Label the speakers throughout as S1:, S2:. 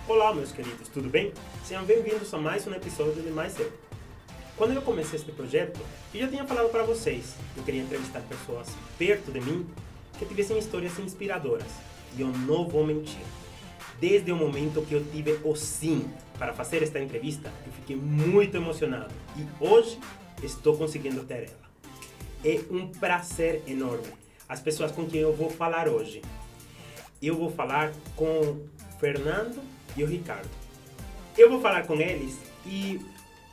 S1: Olá, meus queridos, tudo bem? Sejam bem-vindos a mais um episódio de Mais Eu. Quando eu comecei este projeto, eu já tinha falado para vocês que eu queria entrevistar pessoas perto de mim que tivessem histórias inspiradoras. E eu não vou mentir. Desde o momento que eu tive o sim para fazer esta entrevista, eu fiquei muito emocionado e hoje estou conseguindo ter ela. É um prazer enorme. As pessoas com quem eu vou falar hoje. Eu vou falar com o Fernando e o Ricardo. Eu vou falar com eles e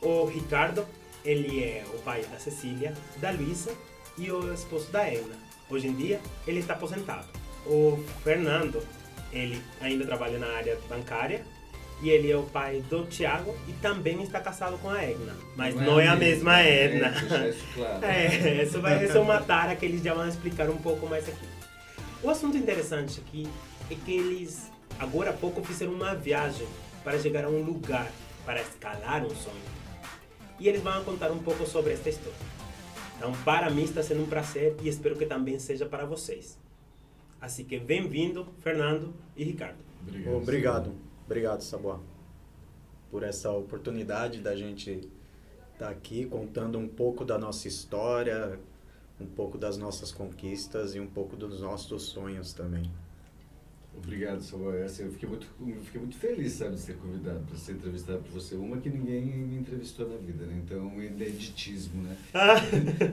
S1: o Ricardo, ele é o pai da Cecília, da Luísa e o esposo da Edna. Hoje em dia, ele está aposentado. O Fernando, ele ainda trabalha na área bancária e ele é o pai do Thiago e também está casado com a Edna. Mas não é a mesma Edna.
S2: Claro.
S1: Isso vai ser uma tara que eles já vão explicar um pouco mais aqui. O assunto interessante aqui é que eles, agora há pouco, fizeram uma viagem para chegar a um lugar, para escalar um sonho. E eles vão contar um pouco sobre esta história. Então, para mim está sendo um prazer e espero que também seja para vocês. Assim que bem-vindo, Fernando e Ricardo.
S3: Obrigado, Saboa, por essa oportunidade da gente estar aqui contando um pouco da nossa história, um pouco das nossas conquistas e um pouco dos nossos sonhos também.
S2: Obrigado, Samuel. Assim, eu fiquei muito feliz, sabe, de ser convidado para ser entrevistado por você. Uma que ninguém me entrevistou na vida, né? Então, ineditismo, né?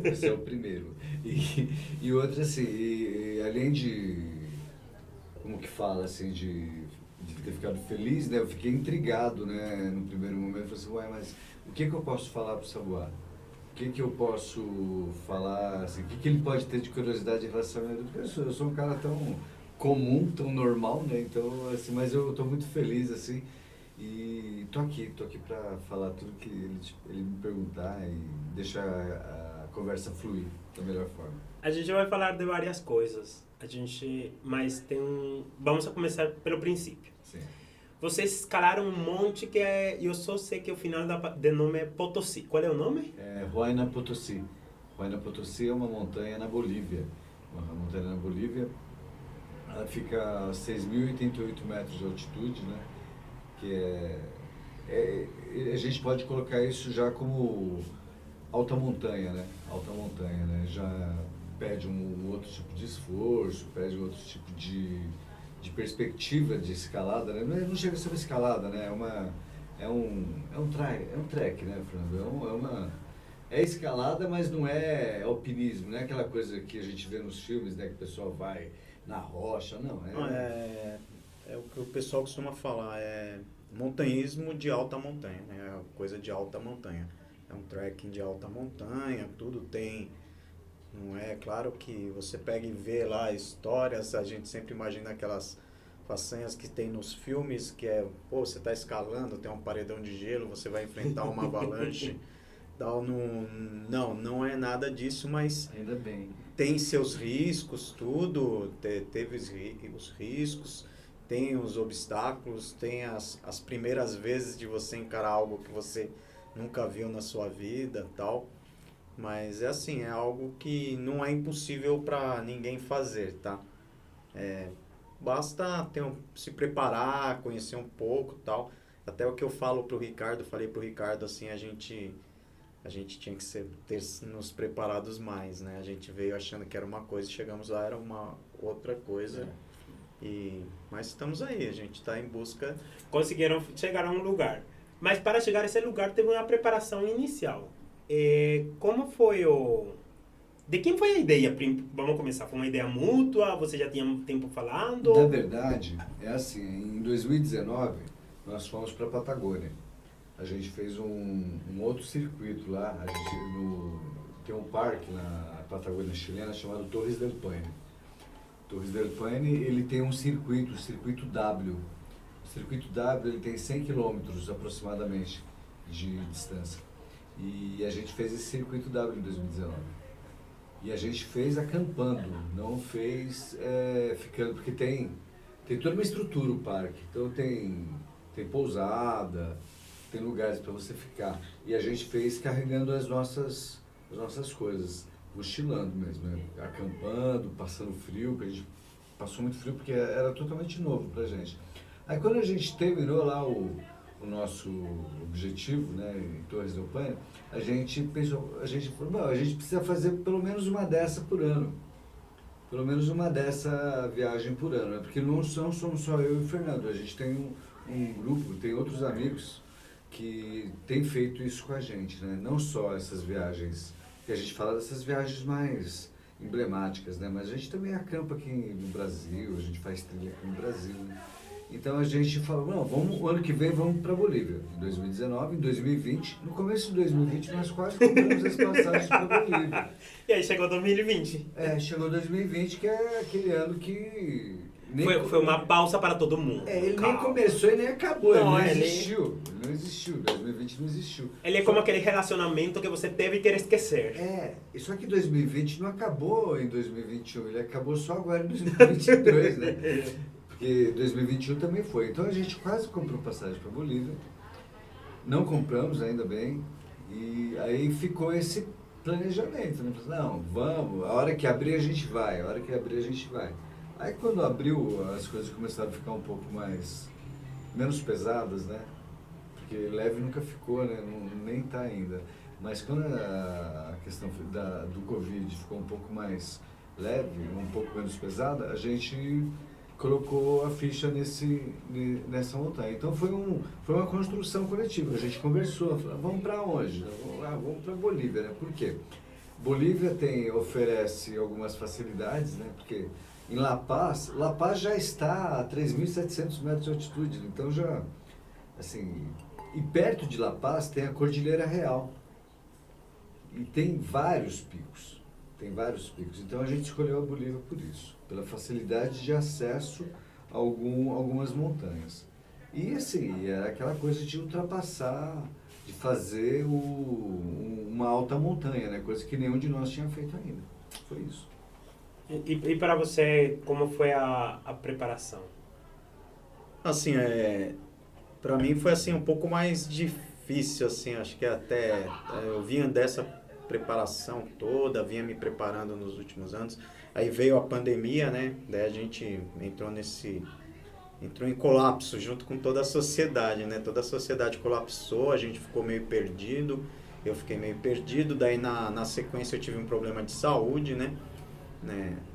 S2: Esse é o primeiro. E outra, assim, além de, como que fala, assim, de ter ficado feliz, né? Eu fiquei intrigado, né? No primeiro momento, eu falei assim, ué, mas o que eu posso falar para o Saboa? O que eu posso falar, assim, o que ele pode ter de curiosidade em relação a mim? Porque eu sou um cara tão comum, tão normal, né? Então, assim, mas eu estou muito feliz, assim, e tô aqui para falar tudo que ele me perguntar e deixar a conversa fluir da melhor forma.
S1: A gente vai falar de várias coisas, mas vamos a começar pelo princípio.
S2: Sim.
S1: Vocês escalaram um monte que eu só sei que o final do nome é Potosí. Qual é o nome?
S2: Huayna Potosí. Huayna Potosí é uma montanha na Bolívia. Uma montanha na Bolívia. Ela fica a 6.088 metros de altitude, né? Que a gente pode colocar isso já como alta montanha, né? Alta montanha, né? Já pede um outro tipo de esforço, pede outro tipo de perspectiva de escalada, né? Não chega a ser uma escalada, né? É um trek, né, Fernando? É escalada, mas não é alpinismo, não é aquela coisa que a gente vê nos filmes, né? Que o pessoal vai na rocha, não.
S3: É o que o pessoal costuma falar, é montanhismo de alta montanha, né? É coisa de alta montanha. É um trekking de alta montanha, tudo tem. Não é claro que você pega e vê lá histórias, a gente sempre imagina aquelas façanhas que tem nos filmes, que é, pô, você está escalando, tem um paredão de gelo, você vai enfrentar uma avalanche. Não é nada disso, mas
S2: ainda bem.
S3: Tem seus riscos, tudo, teve os riscos, tem os obstáculos, tem as primeiras vezes de você encarar algo que você nunca viu na sua vida, tal. Mas é assim, é algo que não é impossível para ninguém fazer, tá? Basta se preparar, conhecer um pouco, tal. Até o que eu falo pro Ricardo, falei pro Ricardo assim, a gente tinha que ter nos preparados mais, né? A gente veio achando que era uma coisa e chegamos lá, era uma outra coisa. Mas estamos aí, a gente está em busca.
S1: Conseguiram chegar a um lugar. Mas para chegar a esse lugar teve uma preparação inicial. Como foi De quem foi a ideia? Vamos começar. Foi uma ideia mútua? Você já tinha tempo falando?
S2: Na verdade, é assim, em 2019, nós fomos para a Patagônia. A gente fez um outro circuito lá. Tem um parque na Patagônia chilena chamado Torres del Paine. Torres del Paine, ele tem um circuito, o circuito W. O circuito W ele tem 100 quilômetros aproximadamente de distância. E a gente fez esse circuito W em 2019. E a gente fez acampando, não fez ficando, porque tem toda uma estrutura o parque. Então tem pousada, tem lugares para você ficar. E a gente fez carregando as nossas coisas, mochilando mesmo, né? Acampando, passando frio, porque a gente passou muito frio porque era totalmente novo pra gente. Aí quando a gente terminou lá o nosso objetivo, né, em Torres del Paine, a gente falou, bom, a gente precisa fazer pelo menos uma dessa por ano. Pelo menos uma dessa viagem por ano, né? Porque não somos só eu e o Fernando, a gente tem um grupo, tem outros amigos que têm feito isso com a gente, né? Não só essas viagens, que a gente fala dessas viagens mais emblemáticas, né? Mas a gente também acampa aqui no Brasil, a gente faz trilha aqui no Brasil, né? Então a gente falou, não, o ano que vem vamos para Bolívia, em 2019, em 2020. No começo de 2020 nós quase compramos as passagens para Bolívia.
S1: E aí chegou 2020.
S2: Chegou 2020, que é aquele ano que...
S1: Foi uma pausa para todo mundo.
S2: Ele nem começou e nem acabou,
S1: Não,
S2: ele não existiu. Ele não existiu, 2020 não existiu.
S1: Ele é como aquele relacionamento que você teve e quer esquecer.
S2: Só que 2020 não acabou em 2021, ele acabou só agora em 2022, né? Porque 2021 também foi. Então a gente quase comprou passagem para Bolívia. Não compramos, ainda bem. E aí ficou esse planejamento, né? Não, vamos, a hora que abrir a gente vai, a hora que abrir a gente vai. Aí quando abriu, as coisas começaram a ficar um pouco menos pesadas, né? Porque leve nunca ficou, né? Nem tá ainda. Mas quando a questão do Covid ficou um pouco mais leve, um pouco menos pesada, a gente colocou a ficha nessa montanha. Então foi uma construção coletiva. A gente conversou, falou, vamos para onde? Vamos para Bolívia, né? Por quê? Bolívia oferece algumas facilidades, né? Porque em La Paz já está a 3.700 metros de altitude, então já, assim, e perto de La Paz tem a Cordilheira Real. E tem vários picos. Então a gente escolheu a Bolívia por isso, pela facilidade de acesso a algumas montanhas. E assim, é aquela coisa de ultrapassar, de fazer uma alta montanha, né? Coisa que nenhum de nós tinha feito ainda. Foi isso.
S1: E para você, como foi a preparação?
S3: Assim, para mim foi assim um pouco mais difícil, assim, acho que até eu vinha dessa preparação toda, vinha me preparando nos últimos anos. Aí veio a pandemia, né? Daí a gente entrou em colapso junto com toda a sociedade, né? Toda a sociedade colapsou, a gente ficou meio perdido, eu fiquei meio perdido, daí na sequência eu tive um problema de saúde, né?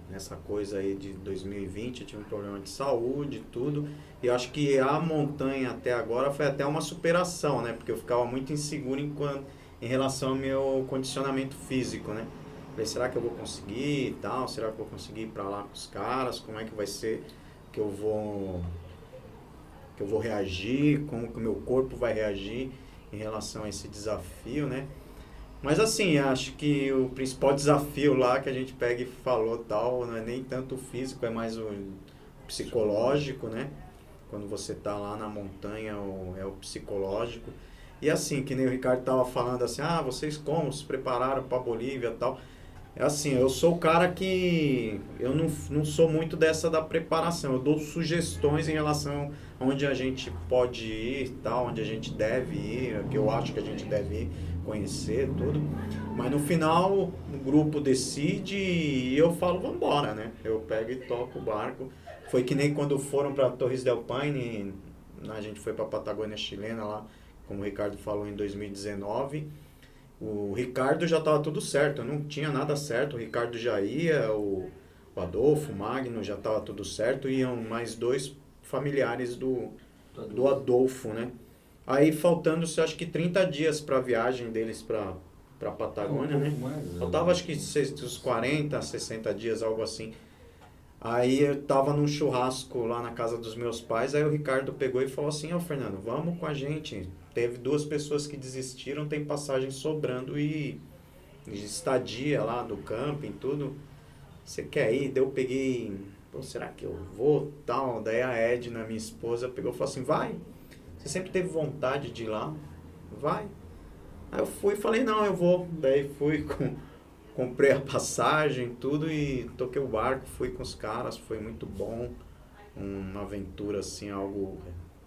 S3: Nessa coisa aí de 2020 eu tive um problema de saúde e tudo, e eu acho que a montanha até agora foi até uma superação, né? Porque eu ficava muito inseguro em relação ao meu condicionamento físico, né? Falei, será que eu vou conseguir e tal? Será que eu vou conseguir ir pra lá com os caras? Como é que vai ser que eu vou reagir? Como que o meu corpo vai reagir em relação a esse desafio, né? Mas assim, acho que o principal desafio lá que a gente pega e falou tal, não é nem tanto o físico, é mais o psicológico, né? Quando você tá lá na montanha, é o psicológico. E assim, que nem o Ricardo tava falando assim, vocês como se prepararam para Bolívia e tal. É assim, eu sou o cara que eu não sou muito dessa da preparação. Eu dou sugestões em relação a onde a gente pode ir e tal, onde a gente deve ir, que eu acho que a gente deve ir, conhecer tudo. Mas no final o grupo decide e eu falo, vamos embora, né? Eu pego e toco o barco. Foi que nem quando foram para Torres del Paine, a gente foi para a Patagônia chilena lá, como o Ricardo falou, em 2019. O Ricardo já estava tudo certo, não tinha nada certo. O Ricardo já ia, o Adolfo, o Magno, já estava tudo certo. Iam mais 2 familiares do Adolfo, né? Aí faltando-se, acho que 30 dias para a viagem deles para a Patagônia, né? Faltava acho que uns 40, 60 dias, algo assim. Aí eu tava num churrasco lá na casa dos meus pais, aí o Ricardo pegou e falou assim, Fernando, vamos com a gente. Teve 2 pessoas que desistiram, tem passagem sobrando e estadia lá do camping, tudo. Você quer ir? Daí eu peguei, será que eu vou? Tal. Daí a Edna, minha esposa, pegou e falou assim, vai. Você sempre teve vontade de ir lá? Vai. Aí eu fui e falei, não, eu vou. Daí fui comprei a passagem, tudo e toquei o barco, fui com os caras, foi muito bom. Uma aventura assim, algo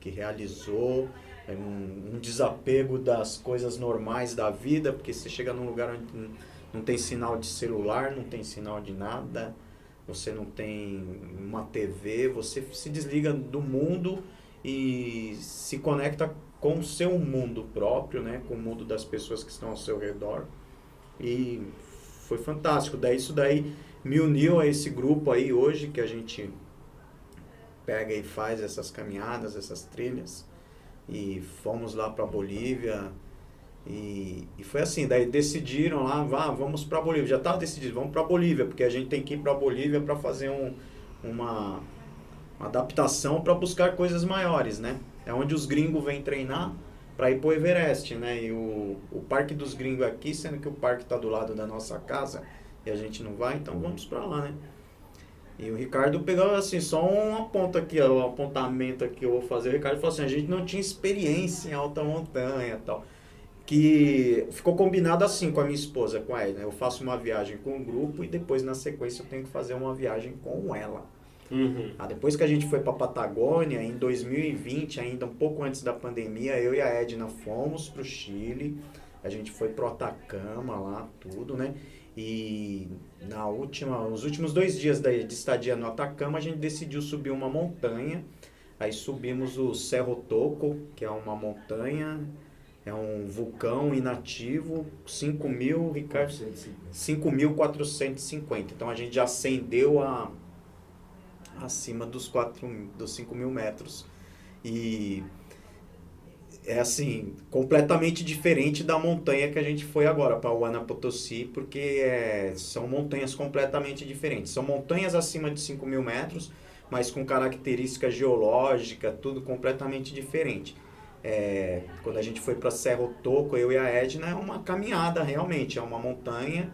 S3: que realizou, um desapego das coisas normais da vida, porque você chega num lugar onde não tem sinal de celular, não tem sinal de nada, você não tem uma TV, você se desliga do mundo e se conecta com o seu mundo próprio, né? Com o mundo das pessoas que estão ao seu redor. E foi fantástico. Daí isso daí me uniu a esse grupo aí hoje, que a gente pega e faz essas caminhadas, essas trilhas. E fomos lá para Bolívia. E foi assim, daí decidiram lá, vamos para Bolívia. Já estava decidido, vamos para Bolívia, porque a gente tem que ir para Bolívia para fazer uma adaptação para buscar coisas maiores, né? É onde os gringos vêm treinar para ir pro Everest, né? E o parque dos gringos aqui, sendo que o parque está do lado da nossa casa e a gente não vai, então vamos para lá, né? E o Ricardo pegou assim, só uma ponta aqui, ó, um apontamento aqui que eu vou fazer. O Ricardo falou assim, a gente não tinha experiência em alta montanha e tal. Que ficou combinado assim com a minha esposa, com a Edna. Eu faço uma viagem com o grupo e depois na sequência eu tenho que fazer uma viagem com ela. Depois que a gente foi para Patagônia, em 2020, ainda um pouco antes da pandemia, eu e a Edna fomos para o Chile, a gente foi pro Atacama lá, tudo, né? E os últimos 2 dias de estadia no Atacama, a gente decidiu subir uma montanha. Aí subimos o Cerro Toco, que é uma montanha, é um vulcão inativo, 5.450. Então a gente já ascendeu acima dos 5.000 metros. E é assim, completamente diferente da montanha que a gente foi agora, para Huayna Potosí, porque são montanhas completamente diferentes. São montanhas acima de 5.000 metros, mas com característica geológica, tudo completamente diferente. Quando a gente foi para Cerro Toco, eu e a Edna, é uma caminhada realmente, é uma montanha,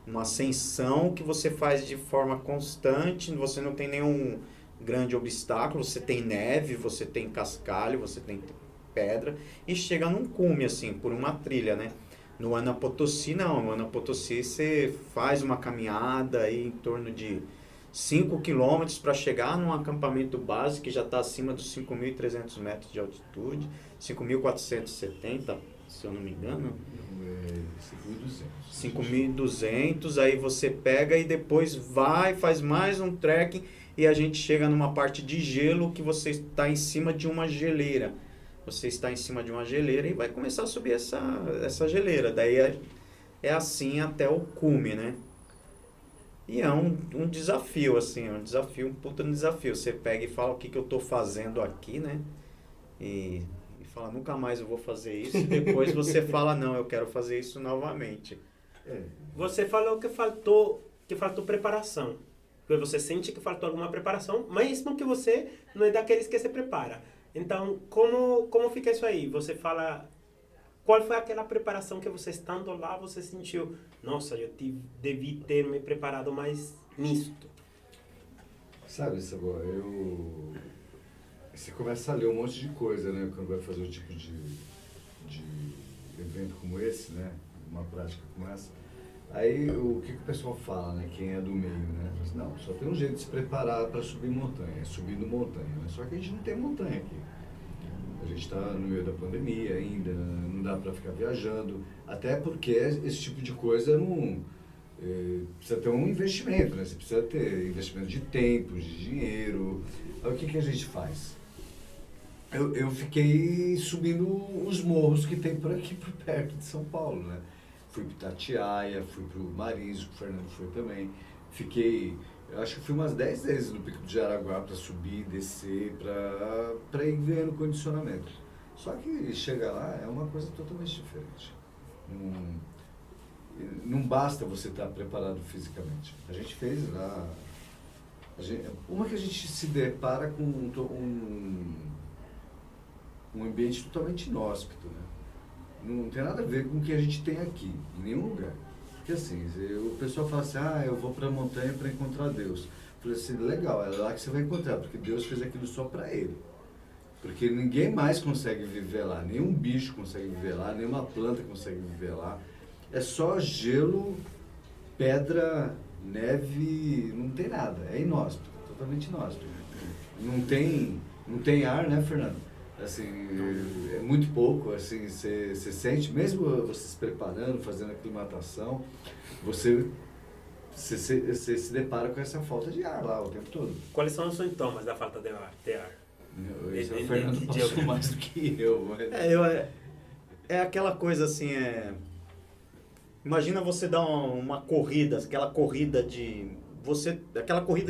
S3: uma ascensão que você faz de forma constante, você não tem nenhum grande obstáculo, você tem neve, você tem cascalho, você tem pedra, e chega num cume, assim, por uma trilha, né? No Huayna Potosí, não. No Huayna Potosí, você faz uma caminhada aí em torno de 5 quilômetros para chegar num acampamento base que já está acima dos 5.300 metros de altitude, 5.470, se eu não me engano. 5.200, aí você pega e depois faz mais um trekking e a gente chega numa parte de gelo que você está em cima de uma geleira. Você está em cima de uma geleira e vai começar a subir essa geleira. Daí é assim até o cume, né? E é um desafio, assim, um puta desafio. Você pega e fala o que eu tô fazendo aqui, né? E fala, nunca mais eu vou fazer isso. E depois você fala, não, eu quero fazer isso novamente.
S1: Você falou que faltou preparação. Porque você sente que faltou alguma preparação, mesmo que você não é daqueles que se prepara. Então, como fica isso aí? Você fala, qual foi aquela preparação que você estando lá, você sentiu, nossa, devi ter me preparado mais nisto?
S2: Sabe, Sabor, você começa a ler um monte de coisa, né? Quando vai fazer um tipo de evento como esse, né? Uma prática como essa. Aí, o que o pessoal fala, né? Quem é do meio, né? Não, só tem um jeito de se preparar para subir montanha, é subindo montanha, né? Só que a gente não tem montanha aqui. A gente está no meio da pandemia ainda, não dá para ficar viajando, até porque esse tipo de coisa não... precisa ter um investimento, né? Você precisa ter investimento de tempo, de dinheiro. Aí o que a gente faz? Eu fiquei subindo os morros que tem por aqui, por perto de São Paulo, né? Fui para Itatiaia, fui para o Marisa, o Fernando foi também. Eu acho que fui umas 10 vezes no Pico do Jaraguá para subir, descer, para ir ganhando condicionamento. Só que chegar lá é uma coisa totalmente diferente. Não basta você estar preparado fisicamente. A gente fez lá... Uma que a gente se depara com um ambiente totalmente inóspito, né? Não tem nada a ver com o que a gente tem aqui, em nenhum lugar. Porque assim, o pessoal fala assim, eu vou para a montanha para encontrar Deus. Eu falei assim, legal, é lá que você vai encontrar, porque Deus fez aquilo só para ele. Porque ninguém mais consegue viver lá, nenhum bicho consegue viver lá, nenhuma planta consegue viver lá. É só gelo, pedra, neve, não tem nada, é inóspito, totalmente inóspito. Não tem ar, né, Fernando? Assim, é muito pouco, assim, você sente, mesmo você se preparando, fazendo aclimatação, você você se depara com essa falta de ar lá o tempo todo.
S1: Quais são os sintomas da falta de ar?
S2: Esse o Fernando passou mais do que eu. Mas...
S3: É aquela coisa assim, imagina você dar uma corrida, aquela corrida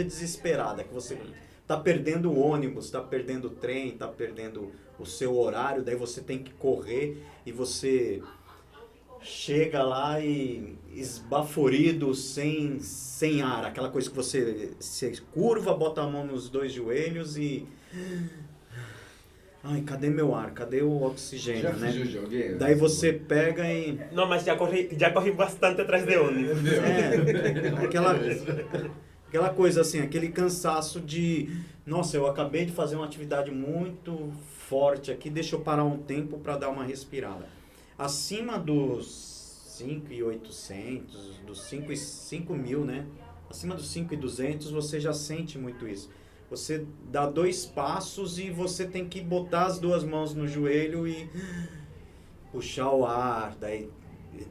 S3: desesperada, que você tá perdendo o ônibus, tá perdendo o trem, tá perdendo o seu horário, daí você tem que correr e você chega lá e esbaforido, sem ar, aquela coisa que você se curva, bota a mão nos dois joelhos e... Ai, cadê meu ar? Cadê o oxigênio,
S2: já
S3: né?
S2: fugiu de alguém?
S3: Daí você pega e...
S1: Não, mas já corri bastante atrás de ônibus.
S3: Aquela coisa assim, aquele cansaço de... Nossa, eu acabei de fazer uma atividade muito forte aqui, deixa eu parar um tempo para dar uma respirada. Acima dos 5.800, dos 5.000, né? Acima dos 5.200 você já sente muito isso. Você dá 2 passos e você tem que botar as 2 mãos no joelho e puxar o ar, daí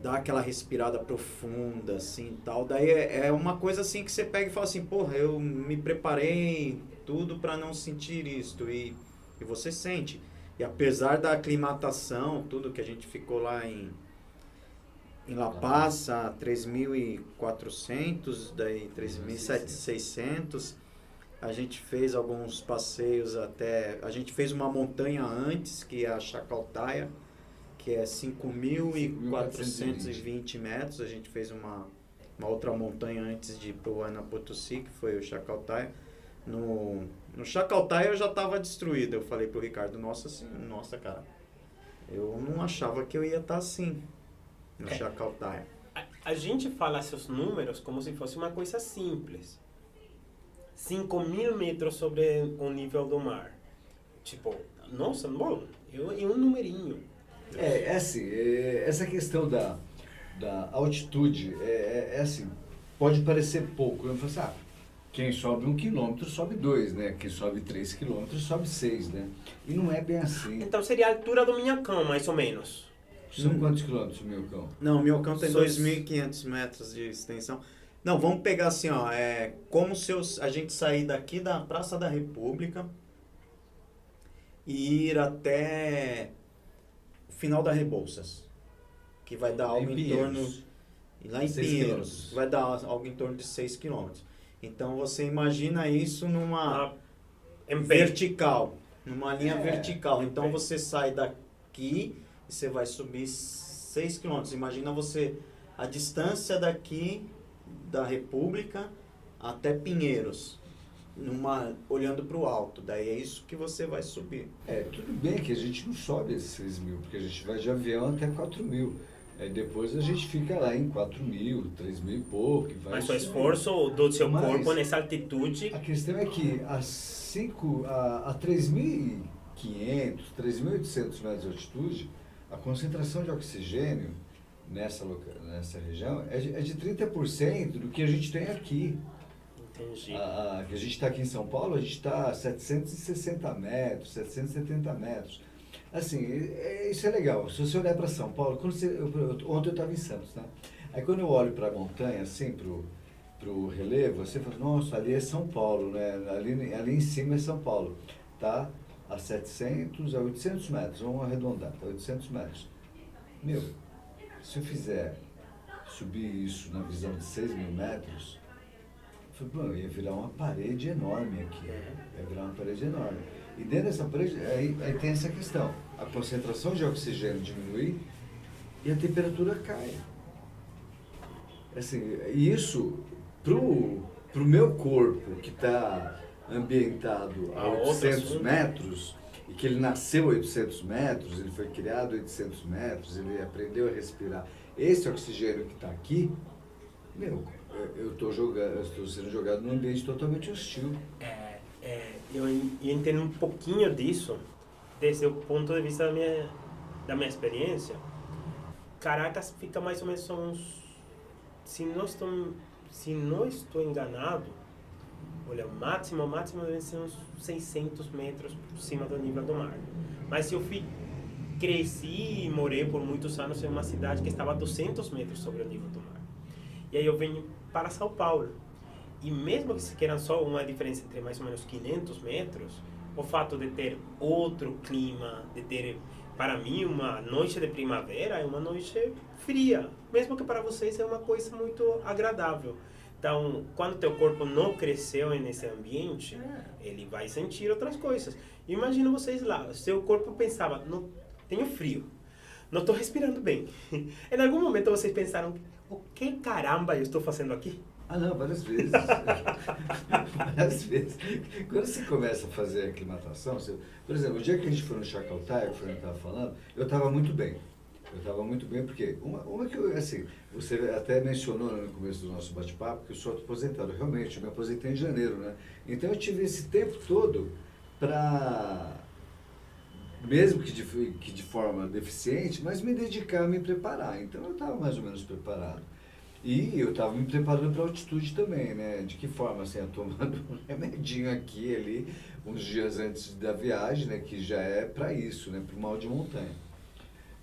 S3: dar aquela respirada profunda, assim, tal. Daí é uma coisa assim que você pega e fala assim, porra, eu me preparei tudo para não sentir isto. E você sente. E apesar da aclimatação, tudo que a gente ficou lá em La Paz, a 3.400, daí 3.600, a gente fez alguns passeios até... A gente fez uma montanha antes, que é a Chacaltaya, que é 5.420 metros. A gente fez uma outra montanha antes de ir para o Huayna Potosí, que foi o Chacaltaya. No Chacaltaya eu já estava destruído. Eu falei pro Ricardo, nossa, cara, eu não achava que eu ia estar assim no Chacaltaya.
S1: A gente fala seus números como se fosse uma coisa simples. 5.000 metros sobre o nível do mar. Tipo, nossa, bom, é um numerinho.
S2: Assim, essa questão da altitude, assim, pode parecer pouco. Eu falo assim, quem sobe 1 quilômetro sobe 2, né? Quem sobe 3 quilômetros sobe 6, né? E não é bem assim.
S1: Então seria a altura do Minhocão, mais ou menos.
S2: São quantos quilômetros o Minhocão?
S3: Não, o Minhocão tem 2.500 metros de extensão. Não, vamos pegar assim, ó, como se a gente sair daqui da Praça da República e ir até o final da Rebouças, que vai dar algo em torno... Lá em Pinheiros, vai dar algo em torno de 6 quilômetros. Então você imagina isso numa vertical, numa linha vertical. Então você sai daqui e você vai subir 6 quilômetros. Imagina a distância daqui da República até Pinheiros, olhando para o alto. Daí é isso que você vai subir.
S2: Tudo bem que a gente não sobe esses 6.000, porque a gente vai de avião até 4.000. Aí depois a gente fica lá em 4.000, 3.000 e pouco.
S1: Mas o esforço do seu corpo nessa altitude...
S2: A questão é que a 3.500, 3.800 metros de altitude, a concentração de oxigênio nessa região é de 30% do que a gente tem aqui.
S1: Entendi.
S2: Que a gente está aqui em São Paulo, a gente está a 760 metros, 770 metros. Assim, isso é legal. Se você olhar para São Paulo, ontem eu estava em Santos, né? Aí quando eu olho para a montanha, assim, pro relevo, você fala, nossa, ali é São Paulo, né? Ali em cima é São Paulo. Tá a 700, a 800 metros, vamos arredondar, tá 800 metros. Meu, se eu fizer subir isso na visão de 6.000 metros, eu ia virar uma parede enorme aqui. Ia virar uma parede enorme. E dentro dessa parede, aí tem essa questão. A concentração de oxigênio diminui e a temperatura cai. Assim, isso, pro meu corpo, que está ambientado a 800 metros, e que ele nasceu a 800 metros, ele foi criado a 800 metros, ele aprendeu a respirar. Esse oxigênio que está aqui, eu estou sendo jogado num ambiente totalmente hostil.
S1: Eu entendo um pouquinho disso, desde o ponto de vista da minha experiência. Caracas fica mais ou menos uns... Se não estou enganado, olha, o máximo deve ser uns 600 metros por cima do nível do mar. Mas eu cresci e morei por muitos anos em uma cidade que estava a 200 metros sobre o nível do mar. e aí eu venho para São Paulo. E mesmo que se queira só uma diferença entre mais ou menos 500 metros, o fato de ter outro clima, de ter, para mim, uma noite de primavera é uma noite fria, mesmo que para vocês é uma coisa muito agradável. Então, quando teu corpo não cresceu nesse ambiente, ele vai sentir outras coisas. Imagina vocês lá, seu corpo pensava, não, tenho frio, não estou respirando bem. Em algum momento vocês pensaram, o que caramba eu estou fazendo aqui?
S2: Ah, não, várias vezes. Várias vezes. Quando você começa a fazer a aclimatação, por exemplo, o dia que a gente foi no Chacaltaya, que o Fernando estava falando, eu estava muito bem. Eu estava muito bem porque, uma que eu, assim, você até mencionou no começo do nosso bate-papo que eu sou aposentado. Realmente, eu me aposentei em janeiro, né? Então eu tive esse tempo todo para, mesmo que de forma deficiente, mas me dedicar a me preparar. Então eu estava mais ou menos preparado. E eu estava me preparando para a altitude também, né? De que forma? Assim, eu tomando um remedinho aqui e ali, uns dias antes da viagem, né? Que já é para isso, né? Para o mal de montanha.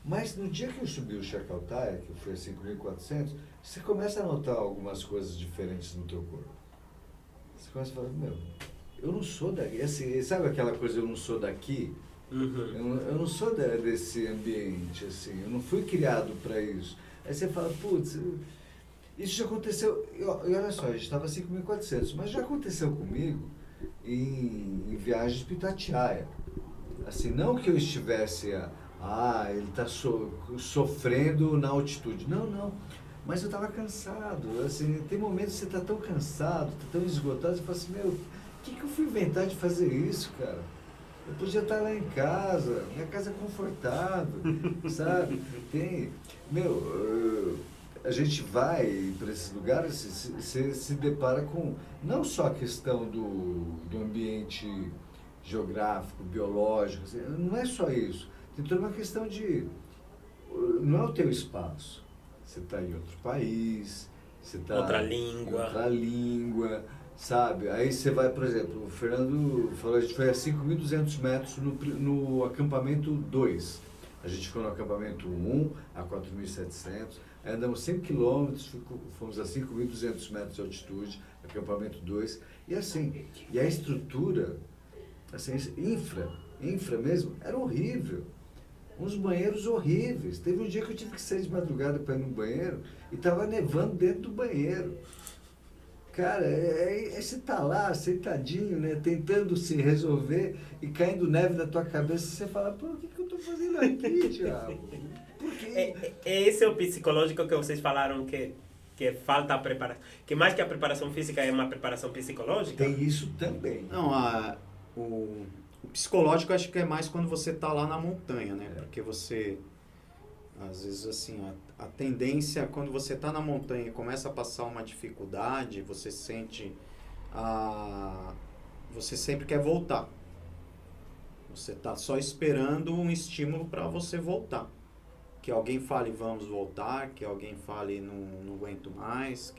S2: Mas no dia que eu subi o Chacaltaya, que foi a 5.400, você começa a notar algumas coisas diferentes no teu corpo. Você começa a falar, meu, eu não sou daqui. Assim, sabe aquela coisa, eu não sou daqui?
S1: Uhum.
S2: Eu não sou desse ambiente, assim. Eu não fui criado para isso. Aí você fala, putz... Isso já aconteceu, e olha só, a gente estava a 5.400, mas já aconteceu comigo em viagens para Itatiaia. Assim, não que eu estivesse, ele está sofrendo na altitude. Não, não. Mas eu estava cansado. Assim, tem momentos que você está tão cansado, está tão esgotado, você fala assim, meu, o que eu fui inventar de fazer isso, cara? Eu podia estar lá em casa, minha casa é confortável, sabe? A gente vai para esses lugares, se depara com não só a questão do ambiente geográfico, biológico, assim, não é só isso. Tem toda uma questão de... Não é o teu espaço. Você está em outro país, você está...
S1: Outra língua,
S2: sabe? Aí você vai, por exemplo, o Fernando falou, a gente foi a 5.200 metros no acampamento 2. A gente ficou no acampamento 1, a 4.700, aí andamos 100 quilômetros, fomos a 5.200 metros de altitude, acampamento 2, e assim, e a estrutura, assim, infra mesmo, era horrível. Uns banheiros horríveis. Teve um dia que eu tive que sair de madrugada para ir no banheiro e estava nevando dentro do banheiro. Cara, você tá lá, sentadinho, né, tentando se resolver e caindo neve na tua cabeça, você fala, pô, o que eu tô fazendo aqui, diabo? Por quê?
S1: Esse é o psicológico que vocês falaram que falta a preparação. Que mais que a preparação física é uma preparação psicológica?
S2: Tem isso também.
S3: Não, o psicológico acho que é mais quando você tá lá na montanha, né? Porque você, às vezes assim, a tendência quando você tá na montanha e começa a passar uma dificuldade, você sente você sempre quer voltar. Você tá só esperando um estímulo para você voltar. Que alguém fale vamos voltar, que alguém fale não aguento mais,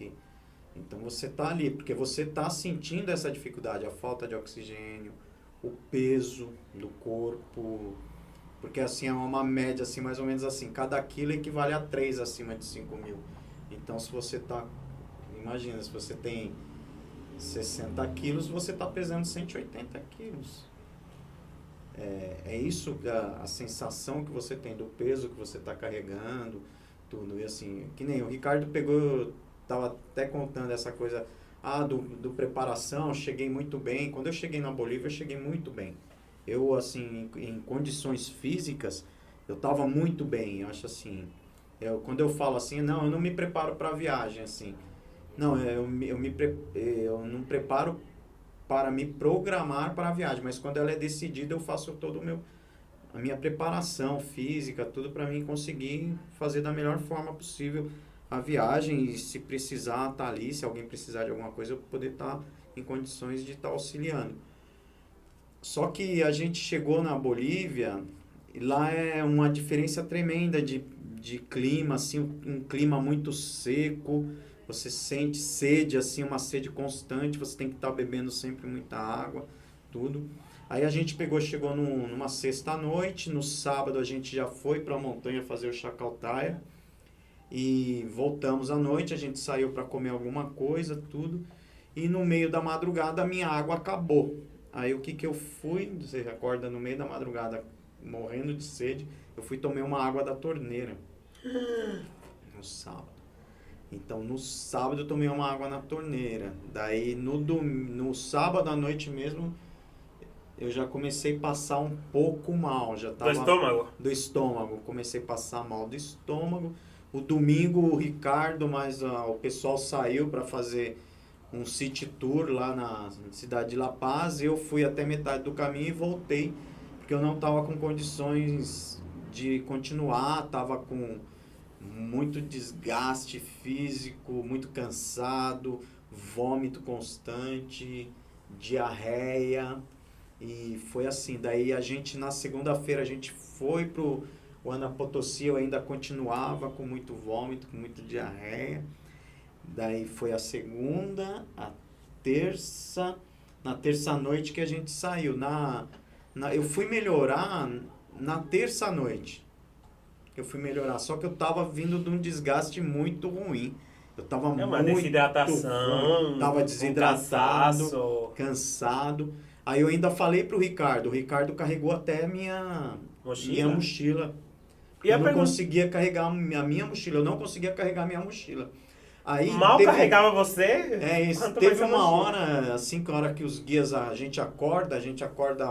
S3: então você tá ali, porque você tá sentindo essa dificuldade, a falta de oxigênio, o peso do corpo, porque assim é uma média assim, mais ou menos assim, cada quilo equivale a 3 acima de 5.000. Então se você tá, imagina, se você tem 60 quilos, você tá pesando 180 quilos. É isso a sensação que você tem do peso que você está carregando, tudo. E assim, que nem o Ricardo pegou, estava até contando essa coisa, do preparação, cheguei muito bem. Quando eu cheguei na Bolívia, eu cheguei muito bem. Eu, assim, em condições físicas, eu estava muito bem. Eu acho assim, quando eu falo assim, não, eu não me preparo para a viagem, assim. Não, eu não preparo para me programar para a viagem, mas quando ela é decidida, eu faço a minha preparação física, tudo para mim conseguir fazer da melhor forma possível a viagem e se precisar estar ali, se alguém precisar de alguma coisa, eu poder estar em condições de estar auxiliando. Só que a gente chegou na Bolívia e lá é uma diferença tremenda de clima, assim, um clima muito seco. Você sente sede, assim, uma sede constante, você tem que estar bebendo sempre muita água, tudo. Aí a gente chegou numa sexta-noite, no sábado a gente já foi para a montanha fazer o Chacaltaya. E voltamos à noite, a gente saiu para comer alguma coisa, tudo. E no meio da madrugada a minha água acabou. Aí o que que eu fui? Você acorda no meio da madrugada morrendo de sede. Eu fui tomar uma água da torneira. No sábado. Então no sábado eu tomei uma água na torneira. Daí no sábado à noite mesmo eu já comecei a passar um pouco mal. Já tava,
S1: do estômago?
S3: Do estômago. Comecei a passar mal do estômago. O domingo o Ricardo, mas o pessoal saiu para fazer um city tour lá na cidade de La Paz. Eu fui até metade do caminho e voltei, porque eu não estava com condições de continuar, estava com muito desgaste físico, muito cansado, vômito constante, diarreia, e foi assim. Daí a gente, na segunda-feira, a gente foi pro Huayna Potosí, eu ainda continuava com muito vômito, com muita diarreia. Daí foi a segunda, a terça, na terça-noite que a gente saiu. Eu fui melhorar na terça-noite. Eu fui melhorar, só que eu tava vindo de um desgaste muito ruim. Eu tava
S1: uma desidratação,
S3: ruim, tava desidratado, cansado. Aí eu ainda falei pro Ricardo, o Ricardo carregou até minha mochila. Eu não conseguia carregar a minha mochila, eu não conseguia carregar a minha mochila. Aí
S1: mal carregava você?
S3: Teve uma hora, assim, que a hora que os guias, a gente acorda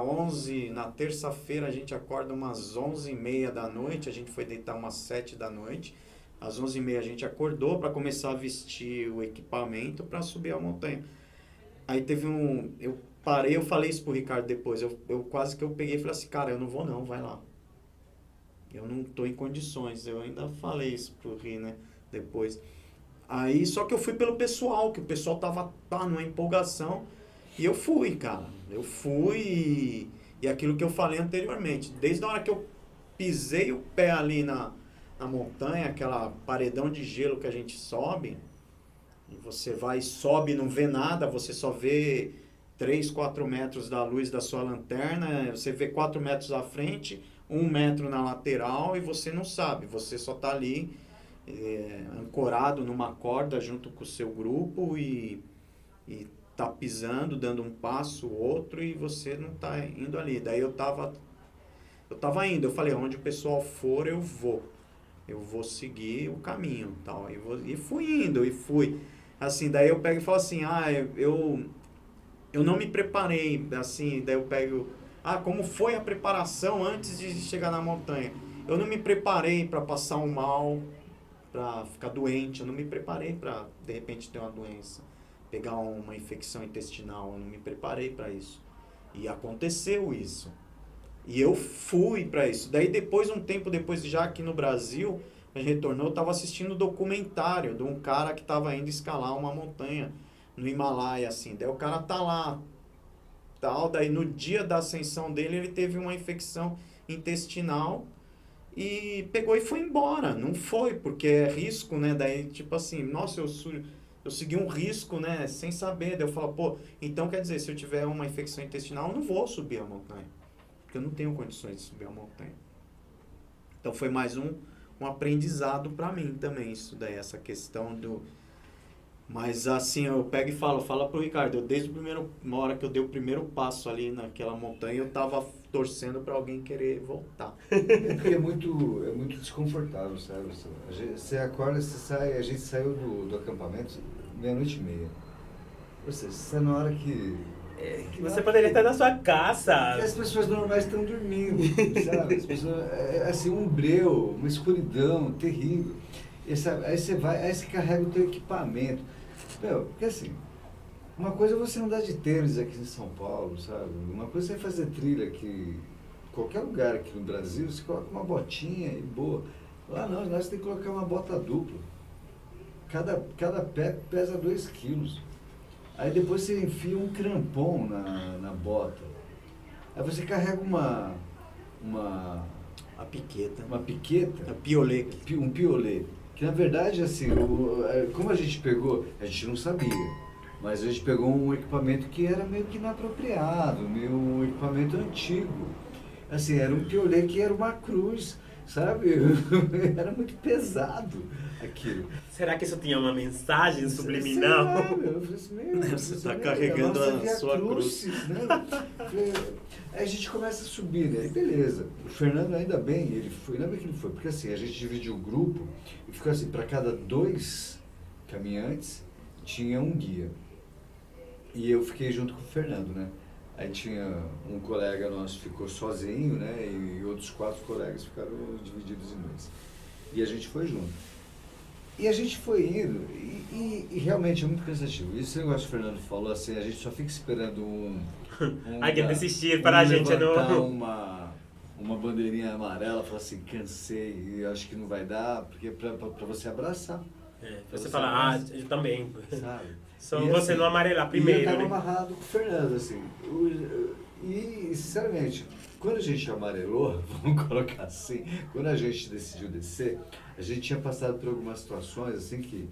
S3: 11, na terça-feira a gente acorda umas 11h30 da noite, a gente foi deitar umas 7 da noite, às 11h30 a gente acordou para começar a vestir o equipamento para subir a montanha. Aí teve eu parei, eu falei isso pro Ricardo depois, eu quase que eu peguei e falei assim, cara, eu não vou não, vai lá. Eu não tô em condições, eu ainda falei isso pro Ri, né, depois. Aí, só que eu fui pelo pessoal, que o pessoal tava numa empolgação, e eu fui, cara. Eu fui, e aquilo que eu falei anteriormente, desde a hora que eu pisei o pé ali na montanha, aquela paredão de gelo que a gente sobe, e você vai e sobe e não vê nada, você só vê 3, 4 metros da luz da sua lanterna, você vê 4 metros à frente, 1 metro na lateral, e você não sabe, você só tá ali ancorado numa corda junto com o seu grupo e tá pisando, dando um passo, outro, e você não tá indo ali. Daí eu tava indo, eu falei, onde o pessoal for, eu vou seguir o caminho, tal. E fui indo, e fui. Assim, daí eu pego e falo assim, eu não me preparei, assim, daí eu pego, como foi a preparação antes de chegar na montanha? Eu não me preparei para passar um mal, para ficar doente, eu não me preparei para, de repente, ter uma doença, pegar uma infecção intestinal, eu não me preparei para isso. E aconteceu isso. E eu fui para isso. Daí depois, um tempo depois, já aqui no Brasil, a gente retornou, eu estava assistindo um documentário de um cara que estava indo escalar uma montanha no Himalaia, assim. Daí o cara tá lá, tal, daí no dia da ascensão dele, ele teve uma infecção intestinal, e pegou e foi embora. Não foi, porque é risco, né? Daí, tipo assim, nossa, eu segui um risco, né? Sem saber. Daí eu falo, então quer dizer, se eu tiver uma infecção intestinal, eu não vou subir a montanha. Porque eu não tenho condições de subir a montanha. Então foi mais um aprendizado para mim também, isso daí, essa questão do... Mas assim, eu pego e fala pro Ricardo, desde a hora que eu dei o primeiro passo ali naquela montanha, eu tava torcendo para alguém querer voltar.
S2: Porque é muito desconfortável, sabe? Você acorda, você sai, a gente saiu do acampamento 00:30. Ou seja, você está na hora que
S1: você poderia estar na sua casa.
S2: As pessoas normais estão dormindo, sabe? As pessoas, assim, um breu, uma escuridão terrível. Aí você carrega o teu equipamento. Porque assim, uma coisa é você andar de tênis aqui em São Paulo, sabe? Uma coisa é você fazer trilha aqui, qualquer lugar aqui no Brasil, você coloca uma botinha e boa. Lá não, nós temos que colocar uma bota dupla. Cada pé pesa 2 quilos. Aí depois você enfia um crampon na bota. Aí você carrega uma
S3: piqueta.
S2: Uma piqueta. Um piolê. Que na verdade, assim, como a gente pegou, a gente não sabia, mas a gente pegou um equipamento que era meio que inapropriado, um equipamento antigo. Assim, era um piolê que era uma cruz. sabe? Era muito pesado aquilo.
S1: Será que isso tinha uma mensagem subliminal?
S2: Sei lá, meu. Eu falei assim, meu,
S3: Você está carregando a sua cruz.
S2: Né? Aí a gente começa a subir, né? E beleza. O Fernando, ainda bem, ele foi. Ainda bem que ele foi, porque assim, a gente dividiu o grupo e ficou assim, para cada 2 caminhantes tinha um guia. E eu fiquei junto com o Fernando, né? Aí tinha um colega nosso ficou sozinho, né? E outros 4 colegas ficaram divididos em 2. E a gente foi junto. E a gente foi indo, e realmente é muito cansativo. Esse negócio que o Fernando falou, assim, a gente só fica esperando
S1: Ai, que desistir para a gente
S2: levantar
S1: não...
S2: uma bandeirinha amarela, falar assim, cansei, e acho que não vai dar, porque pra você abraçar.
S1: Você fala, eu também.
S2: Sabe?
S1: Só
S2: E,
S1: você
S2: assim,
S1: não amarelar primeiro,
S2: e eu tava
S1: né?
S2: amarrado com o Fernando, assim. E, sinceramente, quando a gente amarelou, vamos colocar assim, quando a gente decidiu descer, a gente tinha passado por algumas situações, assim, que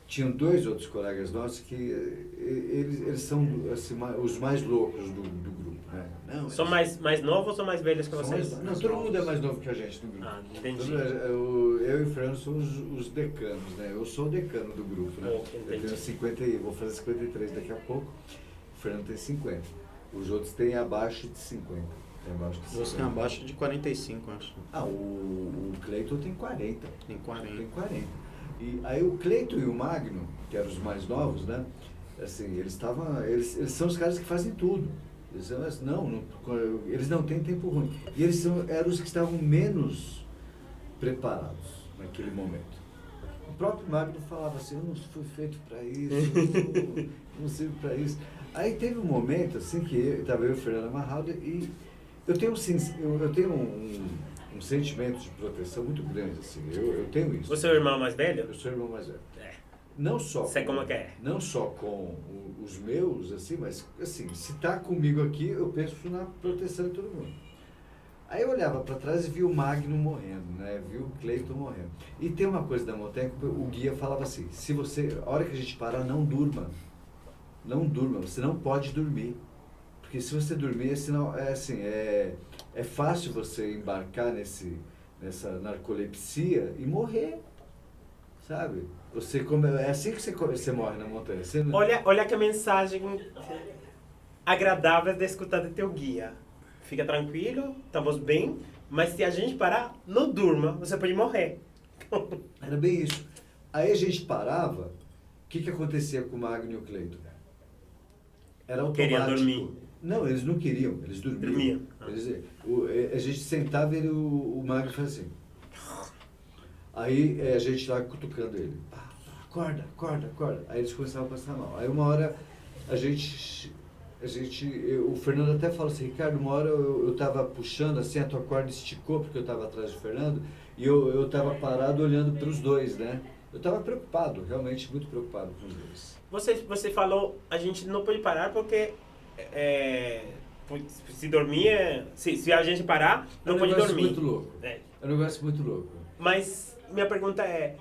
S2: tinham 2 outros colegas nossos que eles são assim, os mais loucos do grupo, né? Não,
S1: São mais novos ou são mais velhos que vocês?
S2: não, todo mundo é mais novo que a gente no grupo.
S1: Ah, entendi.
S2: Eu e o Fernando somos os decanos, né? Eu sou o decano do grupo, né? Eu tenho 50, vou fazer 53 daqui a pouco. O Fernando tem 50. Os outros têm abaixo de 50.
S3: Os outros têm abaixo de 45, acho.
S2: O Cleiton tem 40.
S3: Tem 40.
S2: Tem 40. E aí o Cleiton e o Magno, que eram os mais novos, né? Assim, eles são os caras que fazem tudo. Eles não têm tempo ruim. E eram os que estavam menos preparados naquele momento. O próprio Magno falava assim, eu não fui feito para isso, eu não sirvo para isso. Aí teve um momento assim que estava eu e o Fernando amarrado e eu tenho um sentimento de proteção muito grande, assim, eu tenho isso.
S1: Você é o irmão mais velho?
S2: Eu sou o irmão mais velho.
S1: É.
S2: Não só
S1: Sei como é que é.
S2: Não só com os meus, assim, mas assim, se tá comigo aqui, eu penso na proteção de todo mundo. Aí eu olhava para trás e vi o Magno morrendo, né? Vi o Cleiton morrendo. E tem uma coisa da montanha que o guia falava assim, a hora que a gente parar, não durma. Não durma, você não pode dormir. Porque se você dormir, é fácil você embarcar nessa narcolepsia e morrer, sabe? É assim que você morre na montanha.
S1: Olha que mensagem agradável de escutar de teu guia. Fica tranquilo, estamos bem, mas se a gente parar, não durma, você pode morrer.
S2: Era bem isso. Aí a gente parava, o que acontecia com o Magno e o Cleiton? Era automático.
S1: Queria dormir.
S2: Não, eles não queriam, eles dormiam. A gente sentava e o Magno fazia assim. Aí a gente lá cutucando ele. Acorda, acorda, acorda. Aí eles começavam a passar mal. Aí uma hora o Fernando até falou assim, Ricardo, uma hora eu tava puxando assim, a tua corda esticou porque eu tava atrás do Fernando e eu tava parado olhando para os dois, né? Eu tava preocupado, realmente muito preocupado com os dois.
S1: Você falou, a gente não pode parar porque se dormir, se a gente parar, não pode dormir.
S2: Muito louco. É um negócio muito louco.
S1: Mas minha pergunta é,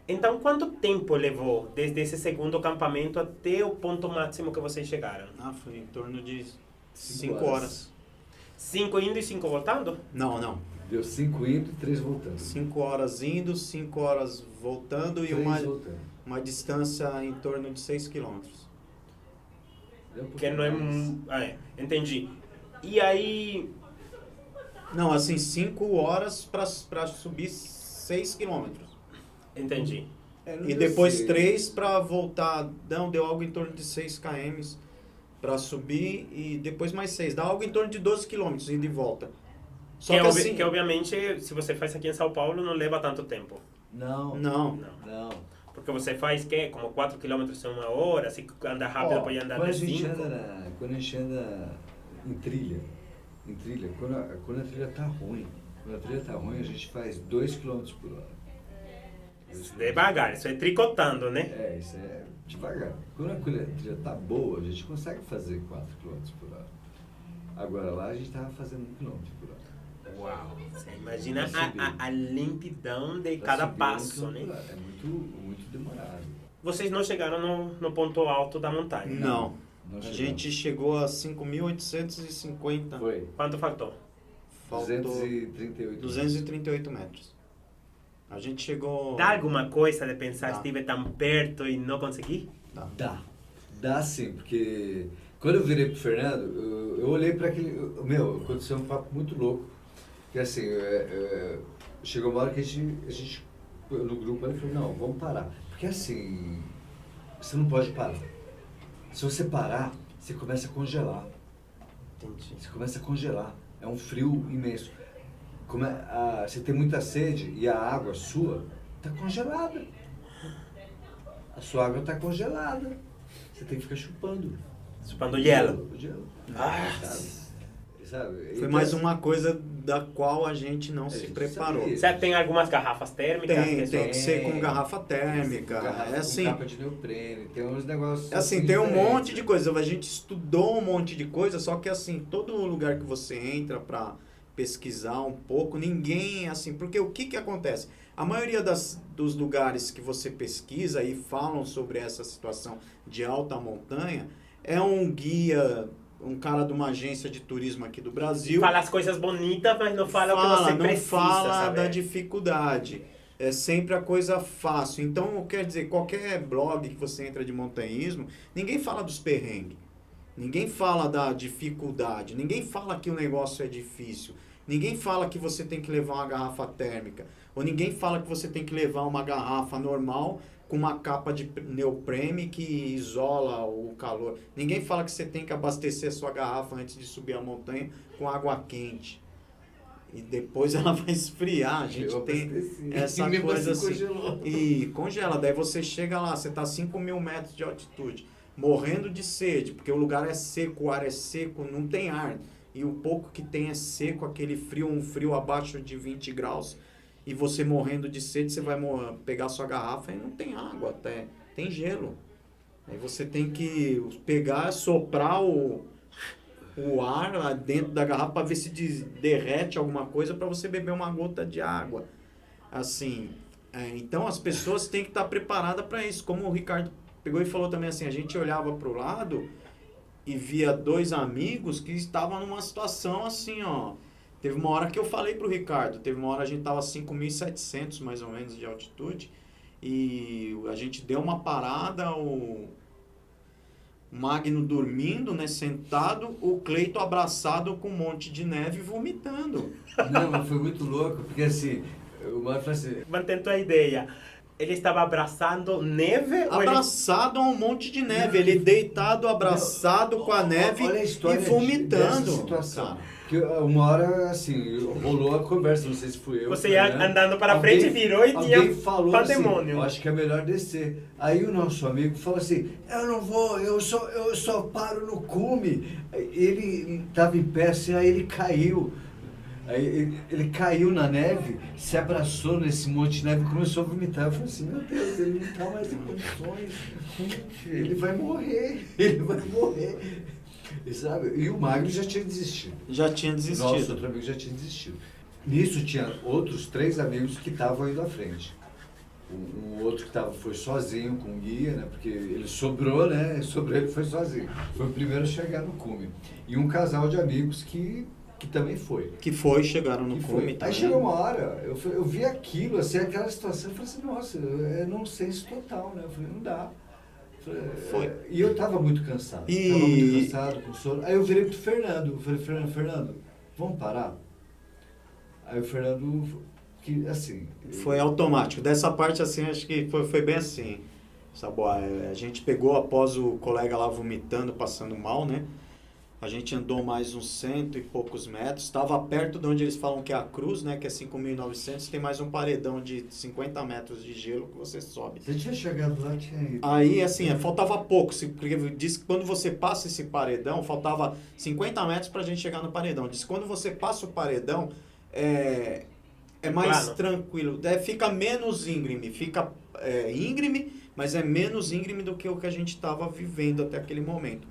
S1: então quanto tempo levou desde esse segundo acampamento até o ponto máximo que vocês chegaram?
S3: Foi em torno de 5 horas.
S1: 5 indo e 5 voltando?
S3: Não.
S2: Deu 5 indo e 3 voltando.
S3: 5 horas indo, 5 horas voltando e uma distância em torno de 6 quilômetros.
S1: Que não é... entendi. E aí...
S3: Não, assim, 5 horas para subir 6 quilômetros.
S1: Entendi.
S3: E depois 3 para voltar. Não, deu algo em torno de 6 km para subir e depois mais 6. Dá algo em torno de 12 km ida e volta. Só
S1: que obviamente, se você faz aqui em São Paulo, não leva tanto tempo.
S2: Não.
S1: Porque você faz, como 4 km em 1 hora, se anda rápido pode andar de 5.
S2: Quando a gente anda em trilha, quando a trilha tá ruim, a gente faz 2 km por hora.
S1: Devagar, isso é tricotando, né?
S2: Isso é devagar. Quando a trilha tá boa, a gente consegue fazer 4 km por hora. Agora lá a gente tava fazendo 1 km por hora.
S1: Uau! Você imagina a lentidão de cada passo, né?
S2: É muito demorado.
S1: Vocês não chegaram no ponto alto da montanha?
S3: Não. A gente chegou a 5.850.
S2: Foi.
S1: Quanto faltou?
S3: Faltou
S2: 238.
S3: 238 metros. A gente chegou...
S1: Dá alguma coisa de pensar,
S3: Dá.
S1: estive tão perto e não consegui?
S2: Dá sim, porque quando eu virei pro Fernando, eu olhei para aquele... Aconteceu um papo muito louco. Que assim, chegou uma hora que a gente no grupo, ele falou, não, vamos parar. Porque assim, você não pode parar. Se você parar, você começa a congelar.
S1: Entendi.
S2: Você começa a congelar. É um frio imenso. Você tem muita sede e a água sua está congelada. A sua água está congelada. Você tem que ficar chupando.
S1: Chupando gelo.
S2: Gelo. Sabe?
S3: Foi mais uma coisa da qual a gente não se preparou.
S2: sabia.
S1: Você tem algumas garrafas térmicas?
S3: Tem que ser com garrafa térmica. É assim.
S2: Com capa de neoprene, tem uns negócios.
S3: Assim, tem um monte de coisa. A gente estudou um monte de coisa, só que assim, todo lugar que você entra para pesquisar um pouco, ninguém assim, porque o que acontece? A maioria dos lugares que você pesquisa e falam sobre essa situação de alta montanha é um guia, um cara de uma agência de turismo aqui do Brasil.
S1: Fala as coisas bonitas, mas não fala o que você precisa
S3: Não fala
S1: saber.
S3: da dificuldade. É sempre a coisa fácil. Então, quer dizer, qualquer blog que você entra de montanhismo, ninguém fala dos perrengues. Ninguém fala da dificuldade. Ninguém fala que o negócio é difícil. Ninguém fala que você tem que levar uma garrafa térmica. Ou ninguém fala que você tem que levar uma garrafa normal com uma capa de neoprene que isola o calor. Ninguém fala que você tem que abastecer a sua garrafa antes de subir a montanha com água quente. E depois ela vai esfriar. A gente tem essa coisa assim.
S2: Congelou.
S3: E congela. Daí você chega lá, você está a 5.000 metros de altitude, morrendo de sede, porque o lugar é seco, o ar é seco, não tem ar. E o pouco que tem é seco, aquele frio, um frio abaixo de 20 graus. E você morrendo de sede, você vai pegar sua garrafa e não tem água, até tem gelo. Aí você tem que pegar, soprar o ar lá dentro da garrafa para ver se derrete alguma coisa para você beber uma gota de água. Assim, então as pessoas têm que estar preparadas para isso. Como o Ricardo pegou e falou também assim, a gente olhava para o lado e via dois amigos que estavam numa situação assim, ó. Teve uma hora que eu falei pro Ricardo, teve uma hora a gente tava a 5.700 mais ou menos de altitude e a gente deu uma parada, o Magno dormindo, né, sentado, o Cleito abraçado com um monte de neve vomitando.
S2: Não, mas foi muito louco, porque assim, o Mário falou assim...
S1: Mantendo a ideia, ele estava abraçando neve?
S3: Abraçado a um monte de neve, ele deitado, abraçado com a neve
S2: Olha a história
S3: e vomitando.
S2: dessa situação. Que uma hora, assim, rolou a conversa, não sei se fui eu.
S1: Você ia andando para frente, virou e tinha
S2: falou
S1: pandemônio.
S2: Assim, acho que é melhor descer. Aí o nosso amigo falou assim, eu não vou, eu só paro no cume. Ele estava em pé assim, aí ele caiu. Aí ele caiu na neve, se abraçou nesse monte de neve e começou a vomitar. Eu falei assim, meu Deus, ele não está mais em condições. Ele vai morrer. E, sabe? E o Magno já tinha desistido. Nosso outro amigo já tinha desistido. Nisso tinha outros 3 amigos que estavam indo à frente. Um outro que foi sozinho com o guia, né? Porque ele sobrou, né? Sobrou, ele foi sozinho. Foi o primeiro a chegar no cume. E um casal de amigos que também foi.
S3: Chegaram no cume.
S2: Aí chegou uma hora, eu vi aquilo, assim, aquela situação, eu falei assim, nossa, é nonsense total, né? Eu falei, não dá. E eu tava muito cansado. Com sono. Aí eu virei pro Fernando, eu falei, Fernando, vamos parar? Aí o Fernando, que assim...
S3: Foi automático. Dessa parte, assim, acho que foi bem assim. Sabe, a gente pegou após o colega lá vomitando, passando mal, né? A gente andou mais uns 100 e poucos metros. Estava perto de onde eles falam que é a cruz, né? Que é 5.900. Tem mais um paredão de 50 metros de gelo que você sobe.
S2: Você tinha chegado lá, tinha ido.
S3: Aí, assim, faltava pouco. Porque diz que quando você passa esse paredão, faltava 50 metros para a gente chegar no paredão. Diz que quando você passa o paredão, é mais tranquilo. Fica menos íngreme. Fica íngreme, mas é menos íngreme do que o que a gente estava vivendo até aquele momento.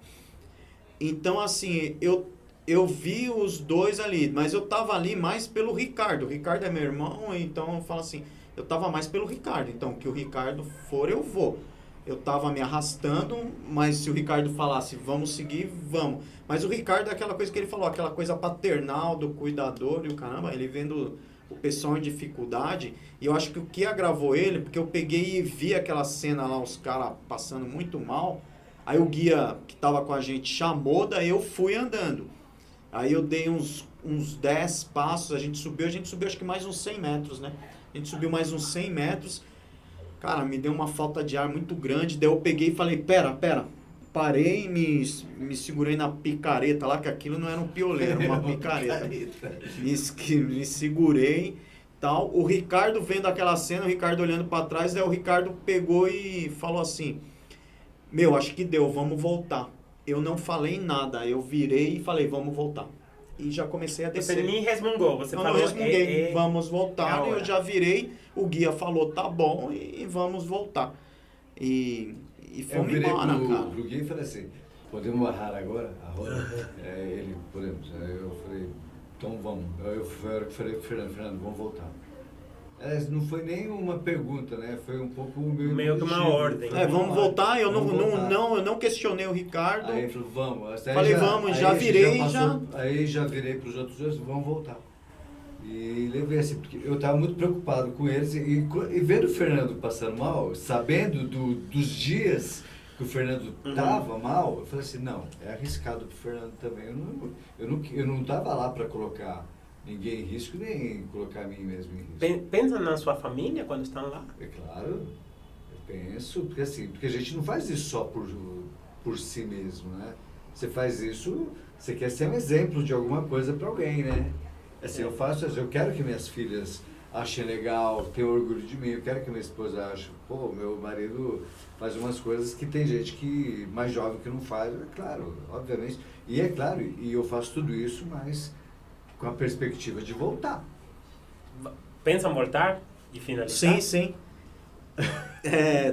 S3: Então, assim, eu vi os dois ali, mas eu tava ali mais pelo Ricardo. O Ricardo é meu irmão, então eu falo assim, eu tava mais pelo Ricardo. Então, que o Ricardo for, eu vou. eu tava me arrastando, mas se o Ricardo falasse, vamos seguir, vamos. Mas o Ricardo é aquela coisa que ele falou, aquela coisa paternal do cuidador e o caramba, ele vendo o pessoal em dificuldade. E eu acho que o que agravou ele, porque eu peguei e vi aquela cena lá, os caras passando muito mal. Aí o guia que tava com a gente chamou, daí eu fui andando. Aí eu dei uns 10 passos, a gente subiu acho que mais uns 100 metros, né? A gente subiu mais uns 100 metros. Cara, me deu uma falta de ar muito grande. Daí eu peguei e falei, pera. Parei, me segurei na picareta lá, que aquilo não era um pioleiro, uma picareta. Me segurei, tal. O Ricardo vendo aquela cena, o Ricardo olhando para trás, daí o Ricardo pegou e falou assim, meu, acho que deu, vamos voltar. Eu não falei nada, eu virei e falei, vamos voltar. E já comecei a descer.
S1: Você nem resmungou, você falou...
S3: Não resmunguei, vamos voltar. Eu já virei, o guia falou, tá bom, e vamos voltar. E fomos embora, cara.
S2: Pro guia e falei assim, podemos barrar agora a roda? Ele, por exemplo, eu falei, então vamos. Eu falei pro Fernando, vamos voltar. Não foi nem uma pergunta, né? Foi um pouco
S1: meio que uma ordem.
S3: Vamos voltar. Eu não questionei o Ricardo.
S2: Aí ele falou, vamos.
S3: Falei, vamos, já virei.
S2: Aí já virei para os outros dois, vamos voltar. E levei assim, porque eu estava muito preocupado com eles. E vendo o Fernando passando mal, sabendo dos dias que o Fernando estava mal, eu falei assim, não, é arriscado para o Fernando também. Eu não estava lá para colocar ninguém em risco, nem colocar a mim mesmo em risco.
S1: Pensa na sua família quando estão lá?
S2: É claro, eu penso, porque a gente não faz isso só por si mesmo, né? Você faz isso, você quer ser um exemplo de alguma coisa para alguém, né? Assim, eu quero que minhas filhas achem legal, tenham orgulho de mim, eu quero que minha esposa ache, pô, meu marido faz umas coisas que tem gente que mais jovem que não faz, é claro, obviamente. E é claro, e eu faço tudo isso, mas com a perspectiva de voltar.
S1: Pensa em voltar e finalizar?
S3: Sim.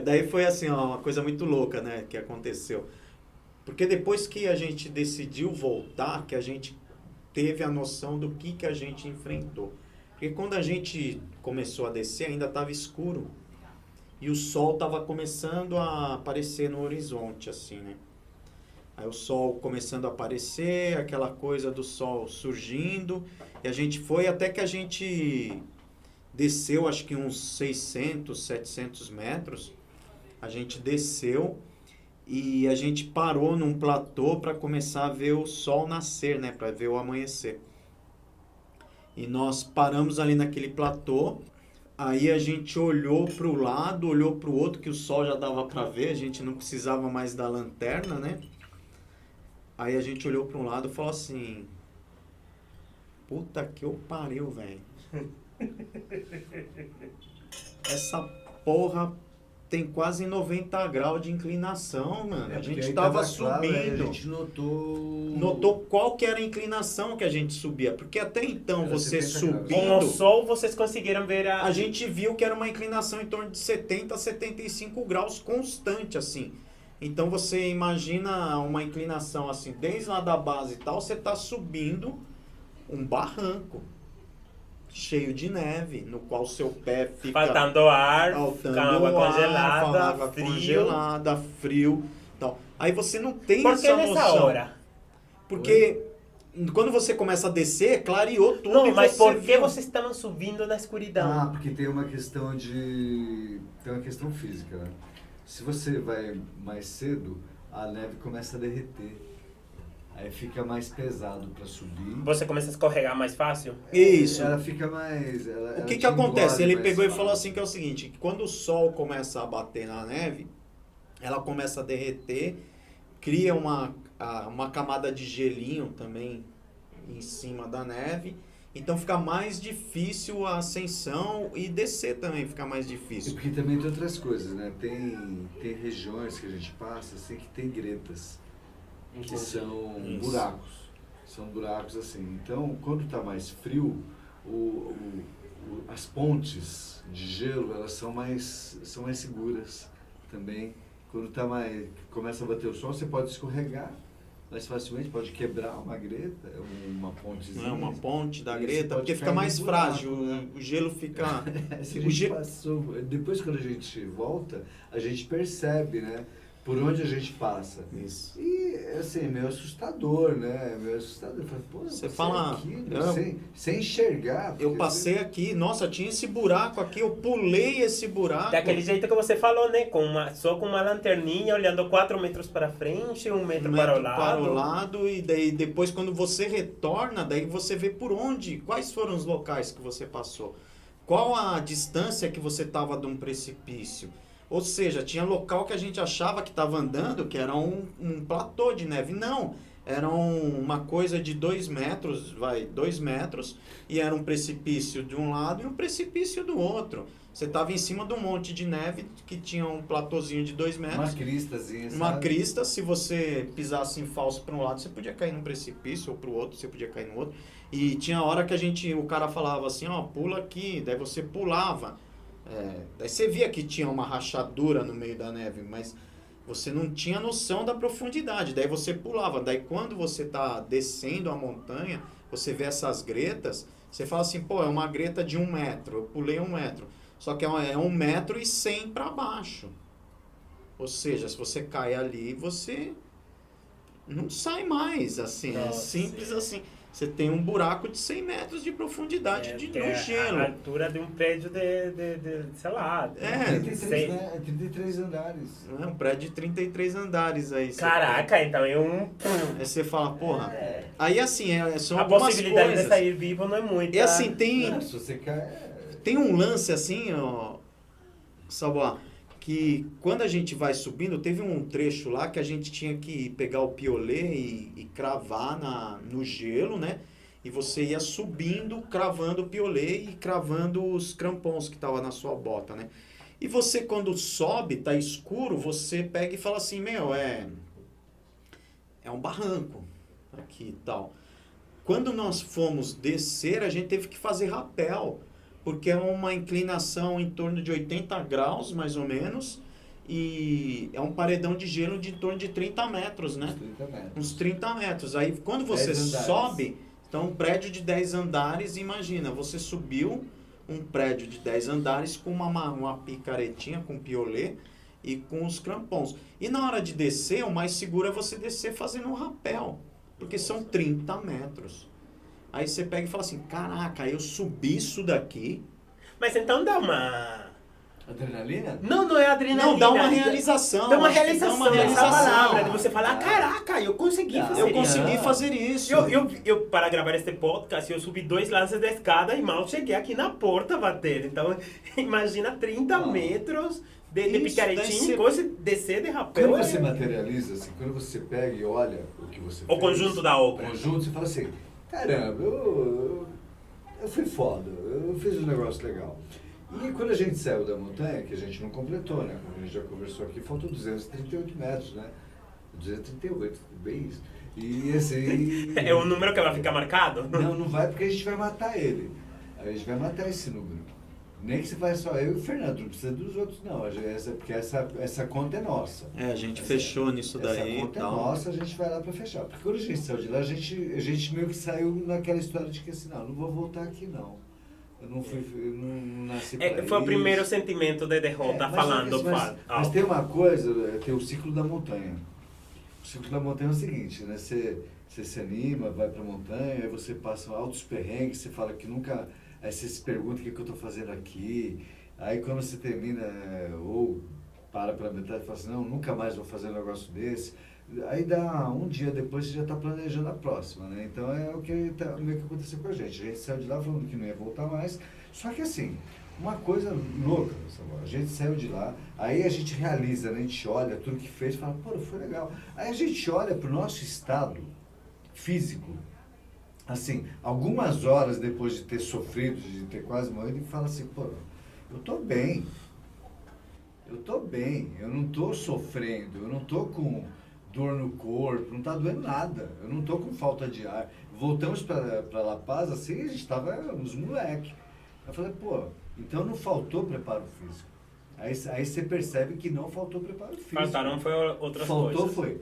S3: Daí foi assim, ó, uma coisa muito louca, né, que aconteceu. Porque depois que a gente decidiu voltar, que a gente teve a noção do que a gente enfrentou. Porque quando a gente começou a descer, ainda estava escuro. E o sol estava começando a aparecer no horizonte, assim, né? Aí o sol começando a aparecer, aquela coisa do sol surgindo. E a gente foi até que a gente desceu, acho que uns 600, 700 metros. A gente desceu e a gente parou num platô para começar a ver o sol nascer, né? Para ver o amanhecer. E nós paramos ali naquele platô. Aí a gente olhou para o lado, olhou para o outro, que o sol já dava para ver. A gente não precisava mais da lanterna, né? Aí a gente olhou para um lado e falou assim, puta que eu pariu, velho. Essa porra tem quase 90 graus de inclinação, mano. A gente tava subindo.
S2: A gente
S3: notou qual que era a inclinação que a gente subia. Porque até então, você subindo...
S1: Com o sol, vocês conseguiram ver
S3: A gente viu que era uma inclinação em torno de 70 a 75 graus constante, assim. Então você imagina uma inclinação assim, desde lá da base e tal, você está subindo um barranco cheio de neve, no qual seu pé fica...
S1: Faltando ar, água congelada,
S3: frio. Tal. Aí você não tem
S1: essa
S3: noção.
S1: Por que nessa hora?
S3: Porque quando você começa a descer, clareou tudo.
S1: Não, mas por que vocês estavam subindo na escuridão?
S2: Porque tem uma questão física, né? Se você vai mais cedo, a neve começa a derreter. Aí fica mais pesado para subir.
S1: Você começa a escorregar mais fácil?
S3: Isso.
S2: Ela fica mais...
S3: O que acontece? Ele pegou e falou assim, que é o seguinte, que quando o sol começa a bater na neve, ela começa a derreter, cria uma camada de gelinho também em cima da neve. Então fica mais difícil a ascensão e descer também fica mais difícil.
S2: E porque também tem outras coisas, né? Tem regiões que a gente passa assim que tem gretas, que são buracos. São buracos assim. Então, quando está mais frio, as pontes de gelo, elas são mais seguras também. Quando começa a bater o sol, você pode escorregar mas facilmente pode quebrar uma greta, uma pontezinha.
S3: Não é uma ponte da
S2: E
S3: greta,
S2: você
S3: porque
S2: pode
S3: fica
S2: cair
S3: mais
S2: no buraco,
S3: frágil,
S2: né?
S3: o gelo fica...
S2: Se a gente passou, depois quando a gente volta, a gente percebe, né? Por onde a gente passa.
S3: Isso.
S2: E, assim, meio assustador, né? Meio assustador. Eu falei, pô,
S3: Você fala...
S2: aqui, sem enxergar.
S3: Eu passei aqui, nossa, tinha esse buraco aqui, eu pulei esse buraco.
S1: Daquele jeito que você falou, né? Só com uma lanterninha, olhando 4 metros para frente, 1 metro para o lado.
S3: Para o lado, e daí depois quando você retorna, daí você vê por onde, quais foram os locais que você passou. Qual a distância que você estava de um precipício. Ou seja, tinha local que a gente achava que estava andando, que era um platô de neve. Não, era uma coisa de 2 metros, 2 metros, e era um precipício de um lado e um precipício do outro. Você estava em cima de um monte de neve que tinha um platôzinho de 2 metros.
S2: Uma cristazinha,
S3: Uma
S2: sabe?
S3: crista, se você pisasse em falso para um lado, você podia cair num precipício, ou para o outro, você podia cair no outro. E tinha hora que o cara falava assim, ó, pula aqui, daí você pulava. Daí você via que tinha uma rachadura no meio da neve, mas você não tinha noção da profundidade, daí você pulava. Daí quando você está descendo a montanha, você vê essas gretas, você fala assim, pô, é uma greta de 1 metro, eu pulei 1 metro. Só que é 1,1 metro para baixo. Ou seja, se você cai ali, você não sai mais, assim,
S1: Nossa.
S3: é simples assim. Você tem um buraco de 100 metros de profundidade no gelo.
S1: A altura de um prédio sei lá...
S2: 33 andares.
S3: É um prédio de 33 andares aí.
S1: Caraca, então é um...
S3: Aí você fala, porra... Aí assim, são
S1: A
S3: algumas
S1: possibilidade
S3: coisas.
S1: de sair vivo não é muita.
S3: E assim, tem...
S2: Se você cai...
S3: Tem um lance assim, ó, Saboá, que quando a gente vai subindo, teve um trecho lá que a gente tinha que pegar o piolê e cravar no gelo, né? E você ia subindo, cravando o piolê e cravando os crampons que estavam na sua bota, né? E você, quando sobe, tá escuro, você pega e fala assim, meu, é um barranco aqui e tal. Quando nós fomos descer, a gente teve que fazer rapel, porque é uma inclinação em torno de 80 graus, mais ou menos, e é um paredão de gelo de em torno de 30 metros, né?
S2: 30 metros.
S3: Uns 30 metros. Aí, quando você sobe, então um prédio de 10 andares, imagina, você subiu um prédio de 10 andares com uma picaretinha, com piolê e com os crampons. E na hora de descer, o mais seguro é você descer fazendo um rapel, porque são 30 metros. Aí você pega e fala assim, caraca, eu subi isso daqui.
S1: Mas então dá uma...
S2: Adrenalina?
S1: Não é adrenalina.
S3: Não, dá uma realização.
S1: Dá uma
S3: acho que
S1: realização,
S3: dá uma realização.
S1: essa palavra, de você falar, caraca, eu consegui fazer
S3: Eu consegui
S1: isso.
S3: fazer isso.
S1: Eu, para gravar este podcast, eu subi 2 lances da escada e mal cheguei aqui na porta bater. Então, imagina 30 metros de picaretinho, coisa, descer de rapel.
S2: Quando você materializa, assim, quando você pega e olha o que você fez...
S1: O conjunto da obra.
S2: O conjunto, você fala assim, caramba, eu fui foda, eu fiz um negócio legal. E quando a gente saiu da montanha, que a gente não completou, né? Como a gente já conversou aqui, faltou 238 metros, né? 238, bem isso. E assim...
S1: É o número que vai ficar marcado?
S2: Não vai porque a gente vai matar ele. A gente vai matar esse número. Nem que você faça só eu e o Fernando, não precisa dos outros não. Porque essa conta é nossa.
S3: A gente fechou nisso daí.
S2: Essa conta é nossa, a gente vai lá pra fechar. Porque quando a gente saiu de lá, a gente meio que saiu naquela história de que assim, não vou voltar aqui não. Eu não nasci pra isso.
S1: Foi o primeiro sentimento de derrota, falando.
S2: Mas tem uma coisa, tem o ciclo da montanha. O ciclo da montanha é o seguinte, né? Você se anima, vai pra montanha, aí você passa altos perrengues, você fala que nunca... Aí você se pergunta o que eu estou fazendo aqui. Aí quando você termina, ou para pela metade e fala assim, não, nunca mais vou fazer um negócio desse. Aí dá um dia depois você já está planejando a próxima, né? Então é o que meio que aconteceu com a gente. A gente saiu de lá falando que não ia voltar mais. Só que assim, uma coisa louca, a gente saiu de lá, aí a gente realiza, né? A gente olha tudo que fez e fala, pô, foi legal. Aí a gente olha para o nosso estado físico, assim, algumas horas depois de ter sofrido, de ter quase morrido, e fala assim, pô, eu tô bem, eu não tô sofrendo, eu não tô com dor no corpo, não tá doendo nada, eu não tô com falta de ar. Voltamos para La Paz, assim, a gente tava uns moleque. Eu falei, pô, então não faltou preparo físico. Aí você percebe que não faltou preparo físico.
S1: Faltaram foi outras
S2: Faltou
S1: coisas.
S2: foi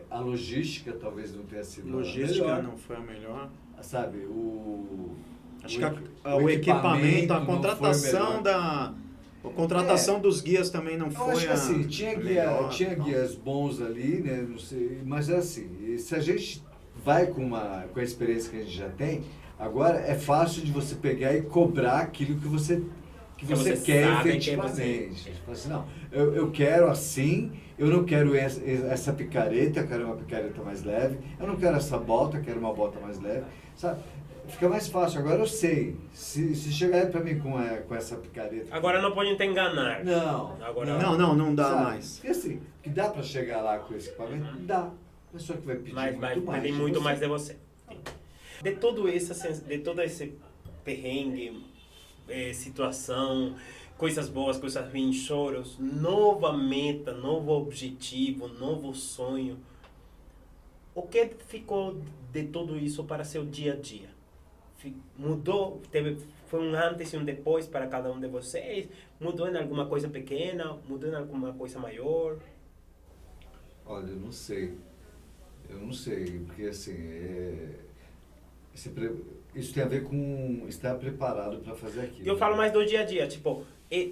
S2: A logística talvez não tenha sido
S3: Logística
S2: a melhor.
S3: não foi a melhor.
S2: Sabe,
S3: Acho que o equipamento, a contratação a contratação dos guias também não foi.
S2: Eu acho que assim,
S3: melhor,
S2: tinha guias bons ali, né? Não sei, mas é assim, se a gente vai com a experiência que a gente já tem, agora é fácil de você pegar e cobrar aquilo que você quer efetivamente. Você fala assim, não, eu quero assim, eu não quero essa picareta, eu quero uma picareta mais leve, eu não quero essa bota, eu quero uma bota mais leve, sabe? Fica mais fácil. Agora eu sei. Se chegar para mim com essa picareta...
S1: Agora não pode te enganar.
S2: Não.
S1: Agora,
S3: não dá
S2: sabe?
S3: Mais.
S2: Porque assim, que dá para chegar lá com esse equipamento? Dá. Mas só que vai pedir
S1: muito mais de você. De todo esse perrengue, situação, coisas boas, coisas ruins, choros, nova meta, novo objetivo, novo sonho. O que ficou de tudo isso para seu dia a dia? Mudou? Foi um antes e um depois para cada um de vocês? Mudou em alguma coisa pequena? Mudou em alguma coisa maior?
S2: Olha, eu não sei. Porque assim, isso tem a ver com estar preparado para fazer aquilo.
S1: Eu falo mais do dia a dia, tipo,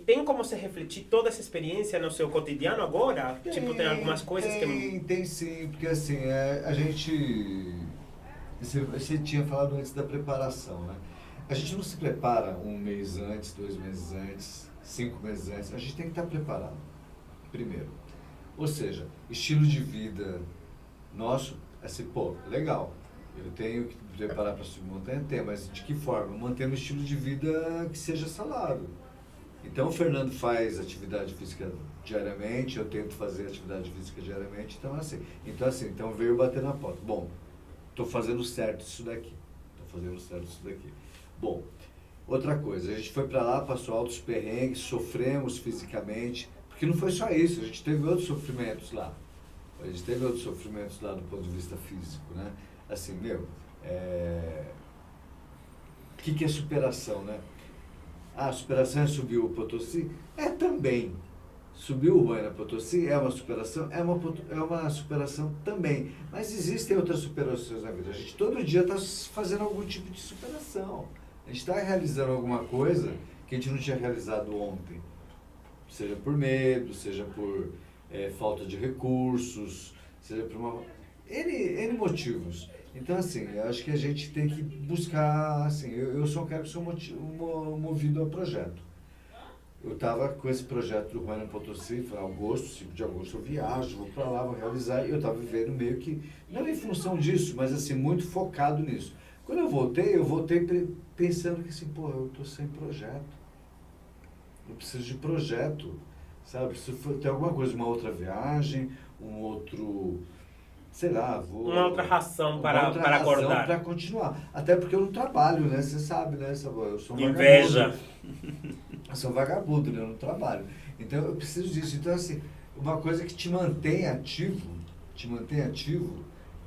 S1: tem como você refletir toda essa experiência no seu cotidiano agora? Tem algumas coisas que...
S2: Tem sim, porque assim, a gente... Você tinha falado antes da preparação, né? A gente não se prepara 1 mês antes, 2 meses antes, 5 meses antes. A gente tem que estar preparado, primeiro. Ou seja, estilo de vida nosso, assim, legal. Eu tenho que me preparar para subir montanha, mas de que forma? Mantendo um estilo de vida que seja saudável. Então, o Fernando faz atividade física diariamente, eu tento fazer atividade física diariamente, então veio bater na porta. Bom, estou fazendo certo isso daqui. Bom, outra coisa, a gente foi para lá, passou altos perrengues, sofremos fisicamente, porque não foi só isso, a gente teve outros sofrimentos lá. Do ponto de vista físico, né? Assim, o que é superação, né? A superação é subir o Potosí? Também. Subir o Huayna Potosí é uma superação? É uma superação também. Mas existem outras superações na vida. A gente todo dia está fazendo algum tipo de superação. A gente está realizando alguma coisa que a gente não tinha realizado ontem. Seja por medo, seja por falta de recursos, seja por N motivos. Então, assim, eu acho que a gente tem que buscar, assim, eu sou um cara que sou movido ao projeto. Eu estava com esse projeto do Huayna Potosí, foi agosto, 5 de agosto eu viajo, vou para lá, vou realizar, e eu estava vivendo meio que, não em função disso, mas assim, muito focado nisso. Quando eu voltei pensando que assim, eu estou sem projeto. Eu preciso de projeto, sabe? Preciso ter alguma coisa, uma outra viagem, um outro... sei lá,
S1: uma outra razão para acordar.
S2: Para continuar. Até porque eu não trabalho, né? Você sabe, né, Samuel? Eu sou um
S1: inveja.
S2: Eu sou um vagabundo, né? Eu não trabalho. Então, eu preciso disso. Então, assim, uma coisa que te mantém ativo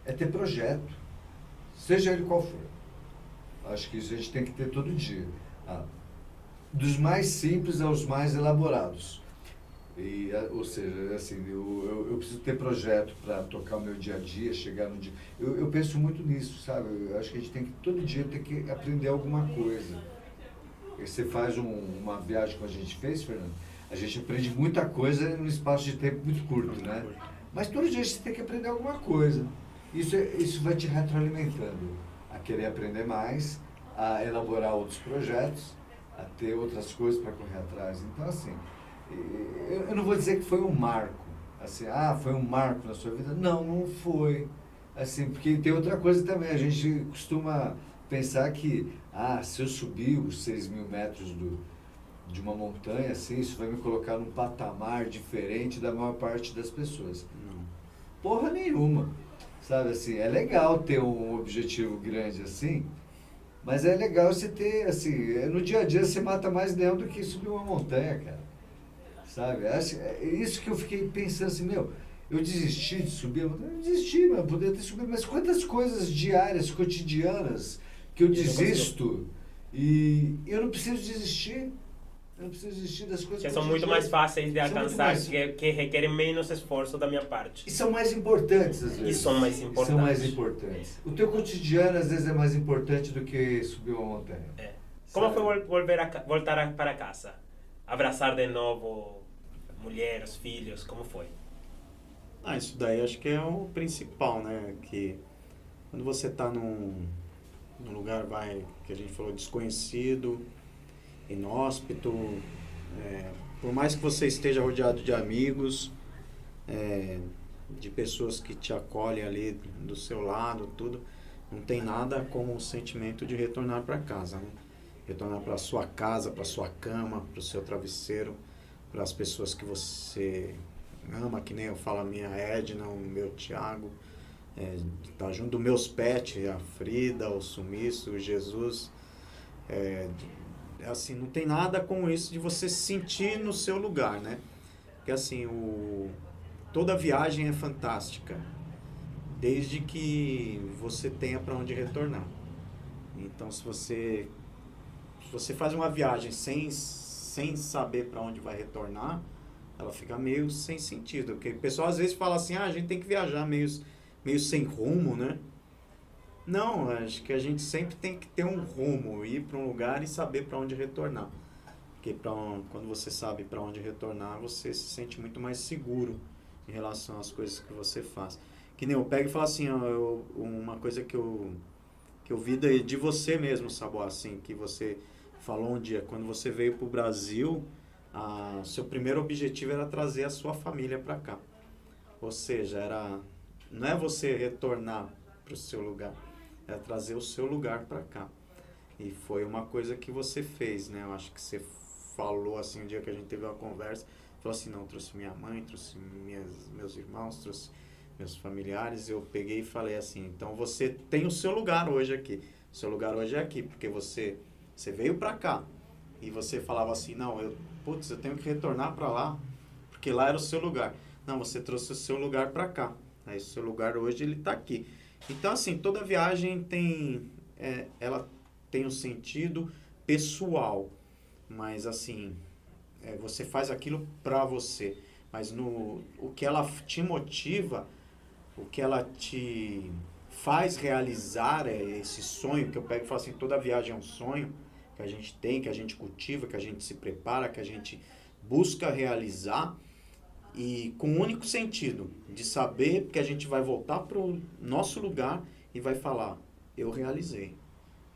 S2: é ter projeto. Seja ele qual for. Acho que isso a gente tem que ter todo dia. Dos mais simples aos mais elaborados. Ou seja, assim, eu preciso ter projeto para tocar o meu dia a dia, chegar no dia... Eu penso muito nisso, sabe? Eu acho que a gente tem que, todo dia, ter que aprender alguma coisa. Você faz uma viagem que a gente fez, Fernando, a gente aprende muita coisa num espaço de tempo muito curto, né? Mas todo dia você tem que aprender alguma coisa. Isso vai te retroalimentando a querer aprender mais, a elaborar outros projetos, a ter outras coisas para correr atrás. Então, assim... Eu não vou dizer que foi um marco, assim, foi um marco na sua vida. Não foi, assim, porque tem outra coisa também, a gente costuma pensar que, se eu subir os 6.000 metros de uma montanha, assim, isso vai me colocar num patamar diferente da maior parte das pessoas. Não. Porra nenhuma, sabe, assim, é legal ter um objetivo grande assim, mas é legal você ter, assim, no dia a dia você mata mais leão do que subir uma montanha, cara. Sabe? É isso que eu fiquei pensando assim, eu desisti de subir, eu desisti, mas eu poderia ter subido, mas quantas coisas diárias, cotidianas, que eu desisto e eu não preciso desistir. Eu não preciso desistir das coisas
S1: que são muito mais fáceis de alcançar,
S2: mais...
S1: que requerem menos esforço da minha parte.
S2: E são mais importantes, às vezes.
S1: E são mais importantes.
S2: São mais importantes. O teu cotidiano, às vezes, é mais importante do que subir uma montanha.
S1: É. Como foi voltar para casa? Abraçar de novo mulher, os filhos, como foi?
S3: Isso daí acho que é o principal, né? Que quando você está num lugar, que a gente falou, desconhecido, inóspito, por mais que você esteja rodeado de amigos, de pessoas que te acolhem ali do seu lado, tudo, não tem nada como o sentimento de retornar para casa, né? Retornar para sua casa, para sua cama, para o seu travesseiro, para as pessoas que você ama, que nem eu falo, a minha Edna, o meu Thiago, tá junto dos meus pets, a Frida, o Sumiço, o Jesus. Assim, não tem nada com isso de você se sentir no seu lugar, né? Porque assim, toda viagem é fantástica, desde que você tenha para onde retornar. Então, se você faz uma viagem sem saber para onde vai retornar, ela fica meio sem sentido. Porque o pessoal às vezes fala assim, a gente tem que viajar meio sem rumo, né? Não, acho que a gente sempre tem que ter um rumo, ir para um lugar e saber para onde retornar. Porque quando você sabe para onde retornar, você se sente muito mais seguro em relação às coisas que você faz. Que nem eu pego e falo assim, uma coisa que eu vi de você mesmo, Saboá, assim, que você falou um dia, quando você veio para o Brasil, seu primeiro objetivo era trazer a sua família para cá. Ou seja, não é você retornar para o seu lugar, é trazer o seu lugar para cá. E foi uma coisa que você fez, né? Eu acho que você falou assim, um dia que a gente teve uma conversa, falou assim, não, trouxe minha mãe, trouxe meus irmãos, trouxe meus familiares. Eu peguei e falei assim, então você tem o seu lugar hoje aqui. O seu lugar hoje é aqui, porque você veio para cá e você falava assim, não, eu tenho que retornar para lá, porque lá era o seu lugar. Não, você trouxe o seu lugar para cá. Aí o seu lugar hoje, ele está aqui. Então, assim, toda viagem ela tem um sentido pessoal, mas assim, você faz aquilo para você. Mas o que ela te motiva, o que ela te faz realizar esse sonho, que eu pego e falo assim, toda viagem é um sonho que a gente tem, que a gente cultiva, que a gente se prepara, que a gente busca realizar, e com o único sentido de saber que a gente vai voltar para o nosso lugar e vai falar, eu realizei,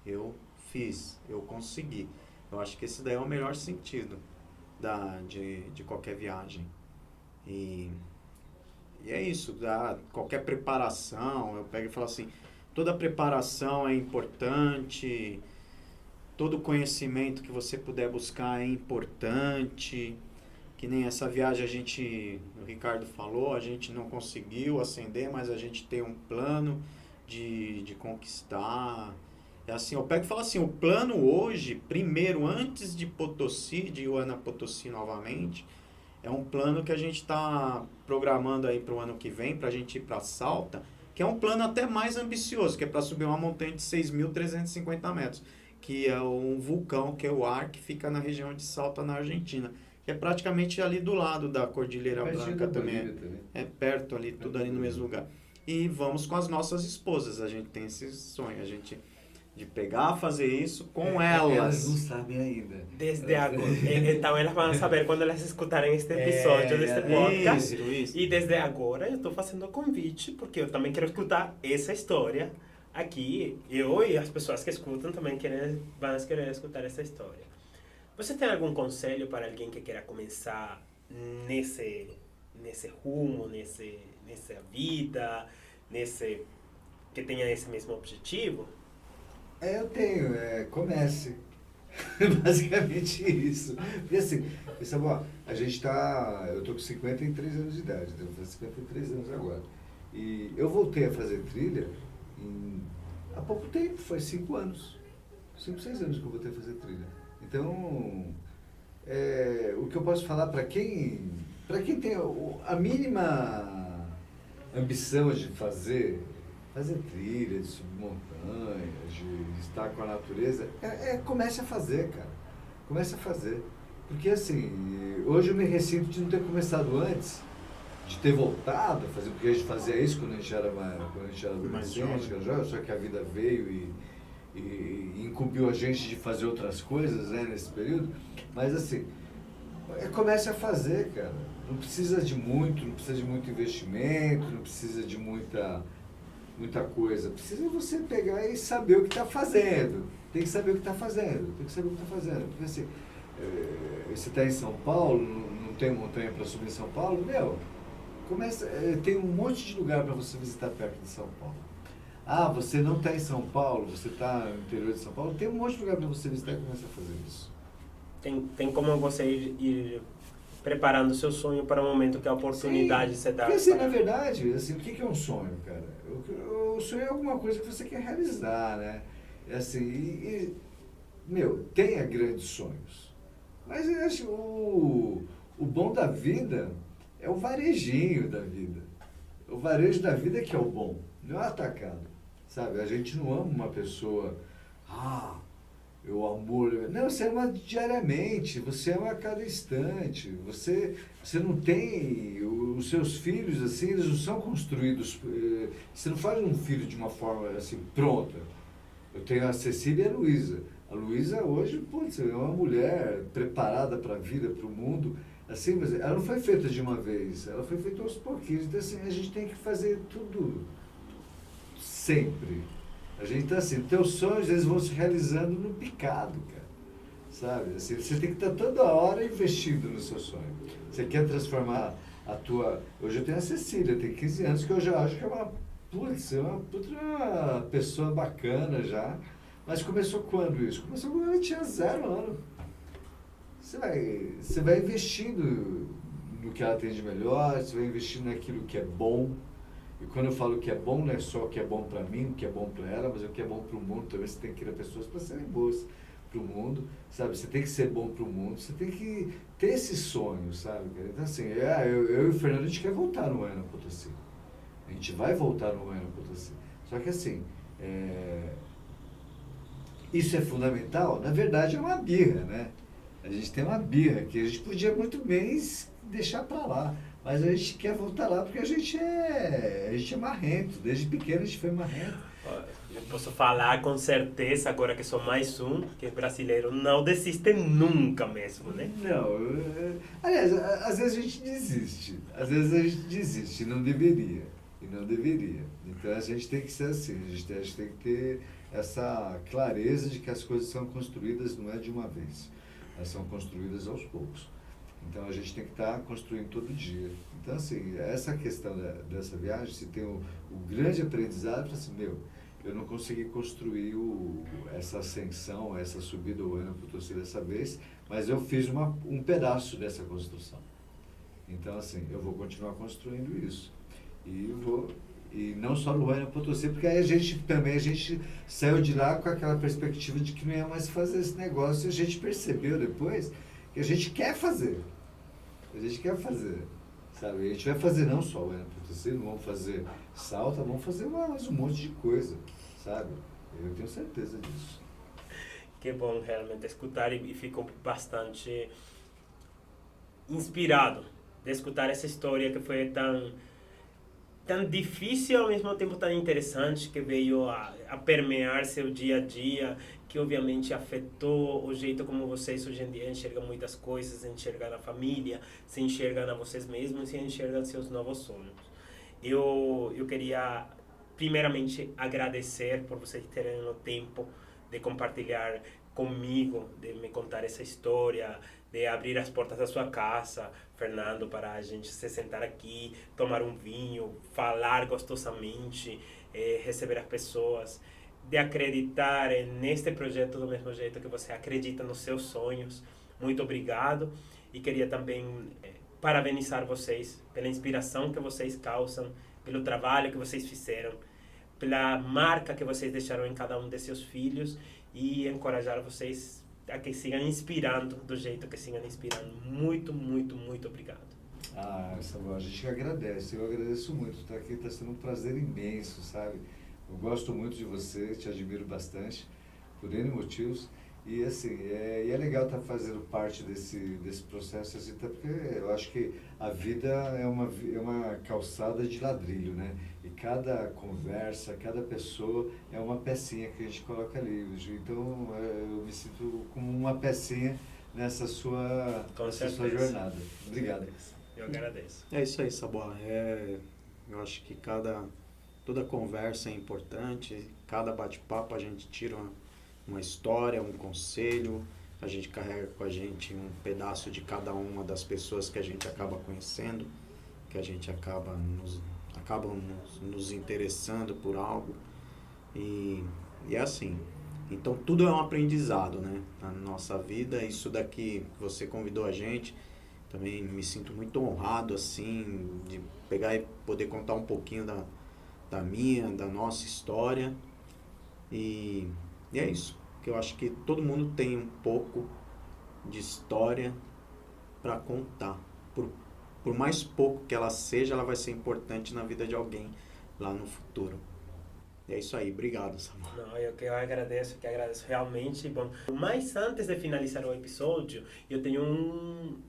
S3: eu fiz, eu consegui. Eu acho que esse daí é o melhor sentido de qualquer viagem. E é isso, qualquer preparação, eu pego e falo assim, toda preparação é importante, todo conhecimento que você puder buscar é importante. Que nem essa viagem o Ricardo falou, a gente não conseguiu ascender, mas a gente tem um plano de conquistar. Assim, eu pego e falo assim, o plano hoje, primeiro, antes de Potosí, de Huayna Potosí novamente, é um plano que a gente está programando aí para o ano que vem, para a gente ir para Salta, que é um plano até mais ambicioso, que é para subir uma montanha de 6.350 metros, que é um vulcão, que é o Ar, que fica na região de Salta, na Argentina. Que é praticamente ali do lado da Cordilheira Branca também. É perto ali, tudo ali no mesmo lugar. E vamos com as nossas esposas, a gente tem esse sonho, de pegar, fazer isso com elas.
S2: Elas não sabem ainda.
S1: Desde agora. Então elas vão saber quando elas escutarem este episódio deste podcast.
S3: Isso.
S1: E desde agora eu estou fazendo o convite, porque eu também quero escutar essa história aqui. Eu e as pessoas que escutam também vão querer escutar essa história. Você tem algum conselho para alguém que queira começar nesse rumo, nessa vida, que tenha esse mesmo objetivo?
S2: Eu tenho, comece. Basicamente isso. Porque assim, eu tô com 53 anos de idade, devo fazer 53 anos agora. E eu voltei a fazer trilha há pouco tempo, foi 5 anos. 5, 6 anos que eu voltei a fazer trilha. Então, o que eu posso falar para quem tem a mínima ambição de fazer trilha, de subir montanhas, de estar com a natureza, comece a fazer, cara. Comece a fazer. Porque assim, hoje eu me ressinto de não ter começado antes, de ter voltado a fazer, porque a gente fazia isso quando a gente era adolescente, só que a vida veio e incumbiu a gente de fazer outras coisas, né, nesse período. Mas assim, comece a fazer, cara. Não precisa de muito investimento, não precisa de muita coisa. Precisa você pegar e saber o que está fazendo. Tem que saber o que está fazendo. Porque assim, você está em São Paulo, não tem montanha para subir em São Paulo, tem um monte de lugar para você visitar perto de São Paulo. Ah, você não está em São Paulo, você está no interior de São Paulo, tem um monte de lugar para você visitar e começa a fazer isso.
S1: Tem como você ir preparando o seu sonho para o momento que a oportunidade se dá.
S2: Porque assim, na verdade, assim, o que é um sonho, cara? O sonho é alguma coisa que você quer realizar, né? Assim, tenha grandes sonhos. Mas eu acho o bom da vida é o varejinho da vida. O varejo da vida que é o bom, não é o atacado. Sabe? A gente não ama uma pessoa, eu amor. Não, você ama diariamente, você ama a cada instante. Você não tem. Os seus filhos, assim, eles não são construídos. Você não faz um filho de uma forma assim, pronta. Eu tenho a Cecília e a Luísa. A Luísa hoje, putz, é uma mulher preparada para a vida, para o mundo. Assim, mas ela não foi feita de uma vez, ela foi feita aos pouquinhos. Então, assim, a gente tem que fazer tudo sempre. A gente tá assim, teus sonhos, eles vão se realizando no picado, cara. Sabe? Assim, você tem que estar toda hora investindo no seu sonho. Você quer transformar a tua... Hoje eu tenho a Cecília, tem 15 anos, que eu já acho que é uma puta pessoa bacana já. Mas começou quando isso? Começou quando ela tinha 0 anos. Você vai investindo no que ela tem de melhor, você vai investindo naquilo que é bom. E quando eu falo que é bom, não é só o que é bom para mim, o que é bom para ela, mas o que é bom para o mundo também. Você tem que criar pessoas para serem boas para o mundo, sabe? Você tem que ser bom para o mundo, você tem que ter esse sonho, sabe? Então assim, eu e o Fernando, a gente quer voltar no Ueno Potosí. A gente vai voltar no Ueno Potosí. Só que assim, isso é fundamental? Na verdade é uma birra, né? A gente tem uma birra que a gente podia muito bem deixar para lá. Mas a gente quer voltar lá porque a gente é marrento. Desde pequeno a gente foi marrento.
S1: Eu posso falar com certeza, agora que sou mais um, que brasileiro não desiste nunca mesmo, né?
S2: Não. Aliás, às vezes a gente desiste. Às vezes a gente desiste e não deveria. Então a gente tem que ser assim. A gente tem que ter essa clareza de que as coisas são construídas não é de uma vez. Elas são construídas aos poucos. Então a gente tem que estar construindo todo dia. Então assim, essa questão dessa viagem, se tem o grande aprendizado, assim, eu não consegui construir essa ascensão, essa subida ao Ueno Potosí dessa vez, mas eu fiz um pedaço dessa construção. Então assim, eu vou continuar construindo isso. E não só no Ueno Potosí, porque aí a gente saiu de lá com aquela perspectiva de que não ia mais fazer esse negócio, e a gente percebeu depois que a gente quer fazer. Sabe? A gente vai fazer não só o Ueno Potosí, não vamos fazer Salta, vamos fazer mais um monte de coisa, sabe? Eu tenho certeza disso.
S1: Que bom realmente escutar e fico bastante inspirado de escutar essa história que foi tão difícil ao mesmo tempo tão interessante, que veio a permear seu dia a dia, que obviamente afetou o jeito como vocês hoje em dia enxergam muitas coisas, enxergam a família, se enxergam a vocês mesmos e enxergam seus novos sonhos. Eu queria primeiramente agradecer por vocês terem o tempo de compartilhar comigo, de me contar essa história, de abrir as portas da sua casa, Fernando, para a gente se sentar aqui, tomar um vinho, falar gostosamente, receber as pessoas, de acreditar neste projeto do mesmo jeito que você acredita nos seus sonhos. Muito obrigado. E queria também parabenizar vocês pela inspiração que vocês causam, pelo trabalho que vocês fizeram, pela marca que vocês deixaram em cada um de seus filhos, e encorajar vocês a que sigam inspirando do jeito que sigam inspirando. Muito, muito, muito obrigado.
S2: Samuel, a gente agradece. Eu agradeço muito. Estar aqui está sendo um prazer imenso, sabe? Eu gosto muito de você, te admiro bastante, por N motivos. E assim, é legal estar fazendo parte desse processo, assim, até porque eu acho que a vida é uma calçada de ladrilho, né? E cada conversa, cada pessoa é uma pecinha que a gente coloca ali. Então eu me sinto como uma pecinha nessa sua jornada. Obrigado.
S1: Eu agradeço.
S3: É isso aí, Saboa. Eu acho que toda conversa é importante, cada bate-papo a gente tira uma história, um conselho, a gente carrega com a gente um pedaço de cada uma das pessoas que a gente acaba conhecendo, que a gente acaba nos interessando por algo, e é assim. Então tudo é um aprendizado, né? Na nossa vida, isso daqui você convidou a gente, também me sinto muito honrado, assim, de pegar e poder contar um pouquinho da nossa história, e é isso, que eu acho que todo mundo tem um pouco de história para contar. Por mais pouco que ela seja, ela vai ser importante na vida de alguém lá no futuro. É isso aí, obrigado, Samuel.
S1: Não, eu agradeço realmente. Bom, mas antes de finalizar o episódio, eu tenho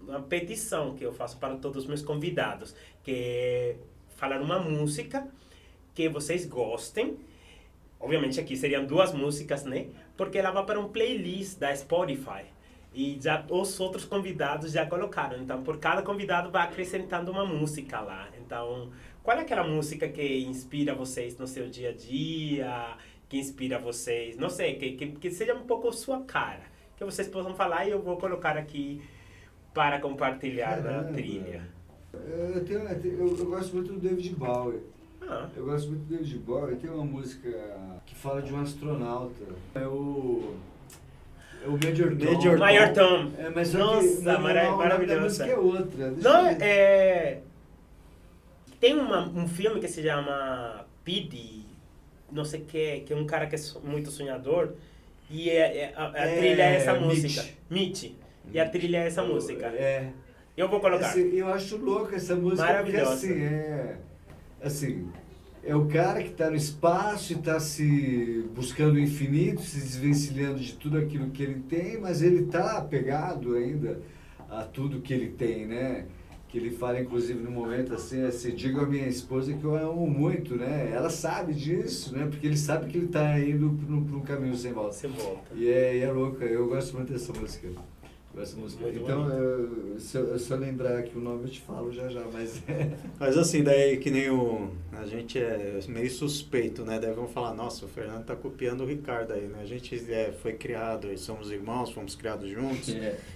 S1: uma petição que eu faço para todos os meus convidados, que é falar uma música que vocês gostem. Obviamente aqui seriam 2 músicas, né? Porque ela vai para um playlist da Spotify. E já os outros convidados já colocaram. Então, por cada convidado vai acrescentando uma música lá. Então, qual é aquela música que inspira vocês no seu dia a dia? Que inspira vocês, não sei, que seja um pouco sua cara. Que vocês possam falar e eu vou colocar aqui para compartilhar na trilha.
S2: Eu gosto muito do David Bowie. Eu gosto muito do David Bowie. Tem uma música que fala de um astronauta. É o
S1: Major Tom.
S2: Mas
S1: nossa, maravilhosa.
S2: A música é outra.
S1: Não, tem um filme que se chama Pidi, não sei o que é um cara que é muito sonhador, e a trilha é essa música. Mitch. E a trilha é essa música. Eu vou colocar.
S2: Eu acho louco essa música.
S1: Maravilhosa.
S2: Porque assim, é o cara que está no espaço e está se buscando o infinito, se desvencilhando de tudo aquilo que ele tem, mas ele está apegado ainda a tudo que ele tem, né? Que ele fala, inclusive, no momento assim, digo à minha esposa que eu amo muito, né? Ela sabe disso, né? Porque ele sabe que ele está indo para um caminho sem volta.
S1: Sem volta.
S2: E é louco, eu gosto muito dessa música.
S1: Muito
S2: então, se eu lembrar aqui o nome, eu te falo já, mas...
S3: Mas assim, daí que nem a gente é meio suspeito, né? Daí vão falar, nossa, o Fernando tá copiando o Ricardo aí, né? A gente foi criado, somos irmãos, fomos criados juntos,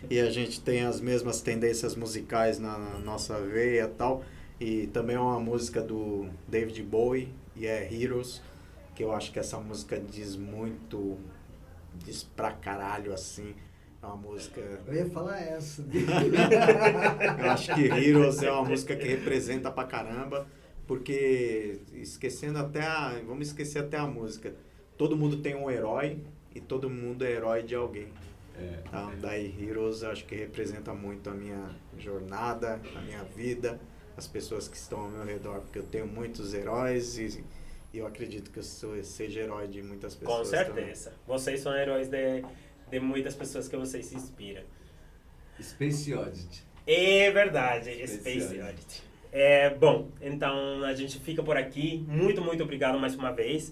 S3: e a gente tem as mesmas tendências musicais na nossa veia e tal, e também é uma música do David Bowie, e é Heroes, que eu acho que essa música diz pra caralho, assim. É uma música...
S2: Eu ia falar essa.
S3: Eu acho que Heroes é uma música que representa pra caramba, porque vamos esquecer até a música. Todo mundo tem um herói e todo mundo é herói de alguém. Tá? Daí Heroes acho que representa muito a minha jornada, a minha vida, as pessoas que estão ao meu redor, porque eu tenho muitos heróis e eu acredito que eu seja herói de muitas pessoas.
S1: Com certeza. Também. Vocês são heróis de muitas pessoas que vocês se inspiram.
S2: Space Oddity.
S1: É verdade, Space Oddity. Bom, então a gente fica por aqui. Muito, muito obrigado mais uma vez.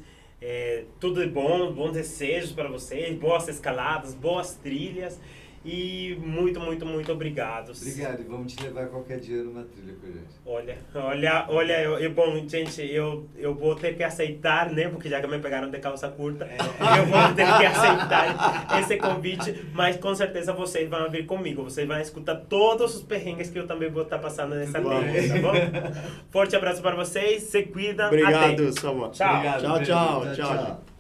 S1: Tudo de bom, bons desejos para vocês, boas escaladas, boas trilhas. E muito, muito, muito obrigados.
S2: Obrigado, e vamos te levar qualquer dia numa trilha com a gente.
S1: Olha, bom, gente, eu vou ter que aceitar, né, porque já que me pegaram de calça curta, eu vou ter que aceitar esse convite, mas com certeza vocês vão vir comigo, vocês vão escutar todos os perrengues que eu também vou estar passando nessa trilha, tá bom? Forte abraço para vocês, se cuidam,
S3: obrigado, Samuel.
S1: Tchau.
S3: Obrigado, tchau.